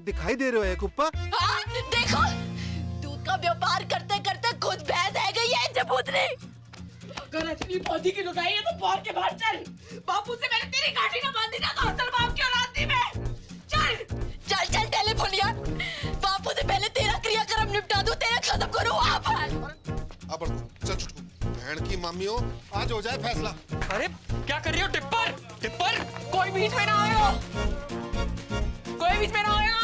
Speaker 19: दिखाई दे रहे हो कुप्पा?
Speaker 10: हाँ, देखो दूध का व्यापार करते करते खुद भैंस है गई है जबूतरी। अगर इतनी पौधी की लुगाई है तो बाहर के बाहर चल। बापू से मैंने तेरी गाड़ी ना बांधी ना तो असल बाप की औलाद थी मैं। चल चल चल टेलीफोनिया, बापू से पहले तेरा क्रियाक्रम निपटा दूं, तेरा खत्म करूं वहां पर।
Speaker 15: अब चल छुटकू, बहन की मामी हो, आज हो जाए फैसला।
Speaker 8: अरे क्या कर रही हो टिप्पर? टिप्पर कोई बीच में ना आयो, कोई बीच में ना आयो।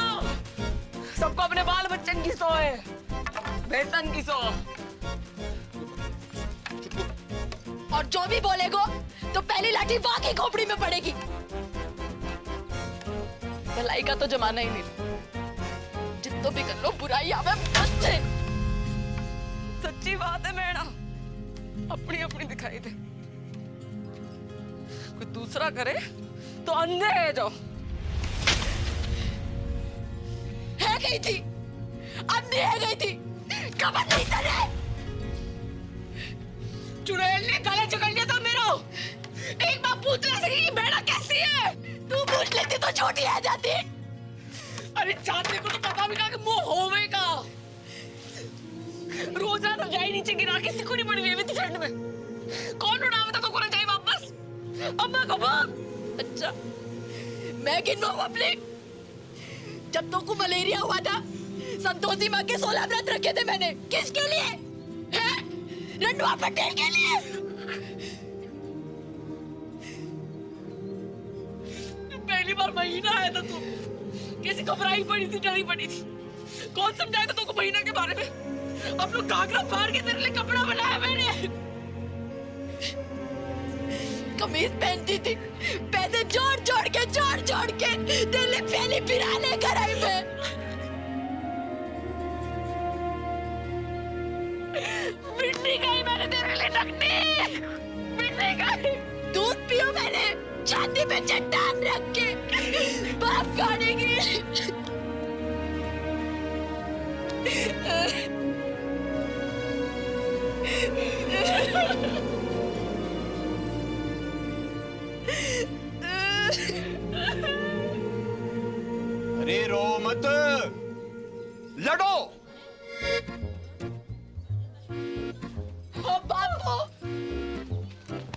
Speaker 8: सबको अपने बाल बच्चन की सो है, बेसन की सो।
Speaker 10: और जो भी बोलेगो तो पहली लाठी वहां की खोपड़ी में पड़ेगी। भलाई का तो जमाना ही नहीं, जितना भी कर लो बुराई आवे बस से।
Speaker 4: सच्ची बात है मैडम, अपनी अपनी दिखाई दे, कोई दूसरा करे तो अंधे है जो।
Speaker 10: है गई थी, अंधी है गई थी, खबर नहीं तेरे। चुड़ैल ने गला जकड़ लिया था मेरा। एक बार पूछ ना सकी कि बेड़ा कैसी है, तू पूछ लेती तो छोटी आ जाती।
Speaker 4: अरे जानने को तो पता भी कहा कि मुंह होवेगा। रोजाना जाई नीचे गिरा के सिकुड़ी पड़ी हुई थी ठंड में। कौन उड़ावे था तो को जाए वापस? अम्मा को बाप।
Speaker 10: अच्छा मैं गिनवाऊं अपने? जब तो को मलेरिया हुआ था, संतोषी माँ के 16 व्रत रखे थे मैंने। किसके लिए? हैं? रंडवा पटेल के लिए।
Speaker 4: पहली बार महीना आया था तू, कैसी घबराई पड़ी थी, डरी पड़ी थी। कौन समझाया था तुमको महीना के बारे में? अब लोग घाघरा फाड़ के तेरे लिए कपड़ा बनाया मैंने।
Speaker 10: कमीज पहनती थी, पैसे जोड़ जोड़ के तेरे पहली बिराने कराई मैं।
Speaker 4: मिट्टी गई मैंने तेरे लिए नकली, मिट्टी गई।
Speaker 10: दूध पियो मैंने छाती पे चट्टान रख के, बाप खाने की।
Speaker 5: अरे रो मत, लड़ो।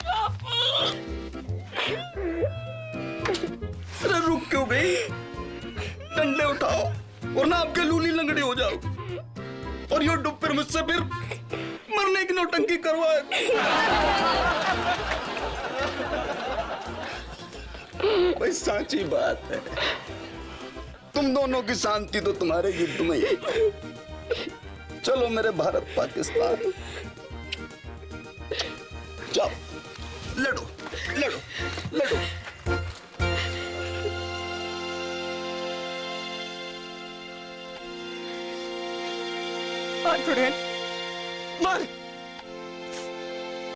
Speaker 10: बापू,
Speaker 12: अरे रुक क्यों गई? डंडे उठाओ और ना आपके लूली लंगड़ी हो जाओ, और यो डुप्पर मुझसे फिर मरने की नौटंकी करवाए। भाई साची बात है, तुम दोनों की शांति तो तुम्हारे युद्ध में ही है। चलो मेरे भारत पाकिस्तान, जाओ लड़ो लड़ो लड़ो।
Speaker 4: चुड़ैल मर।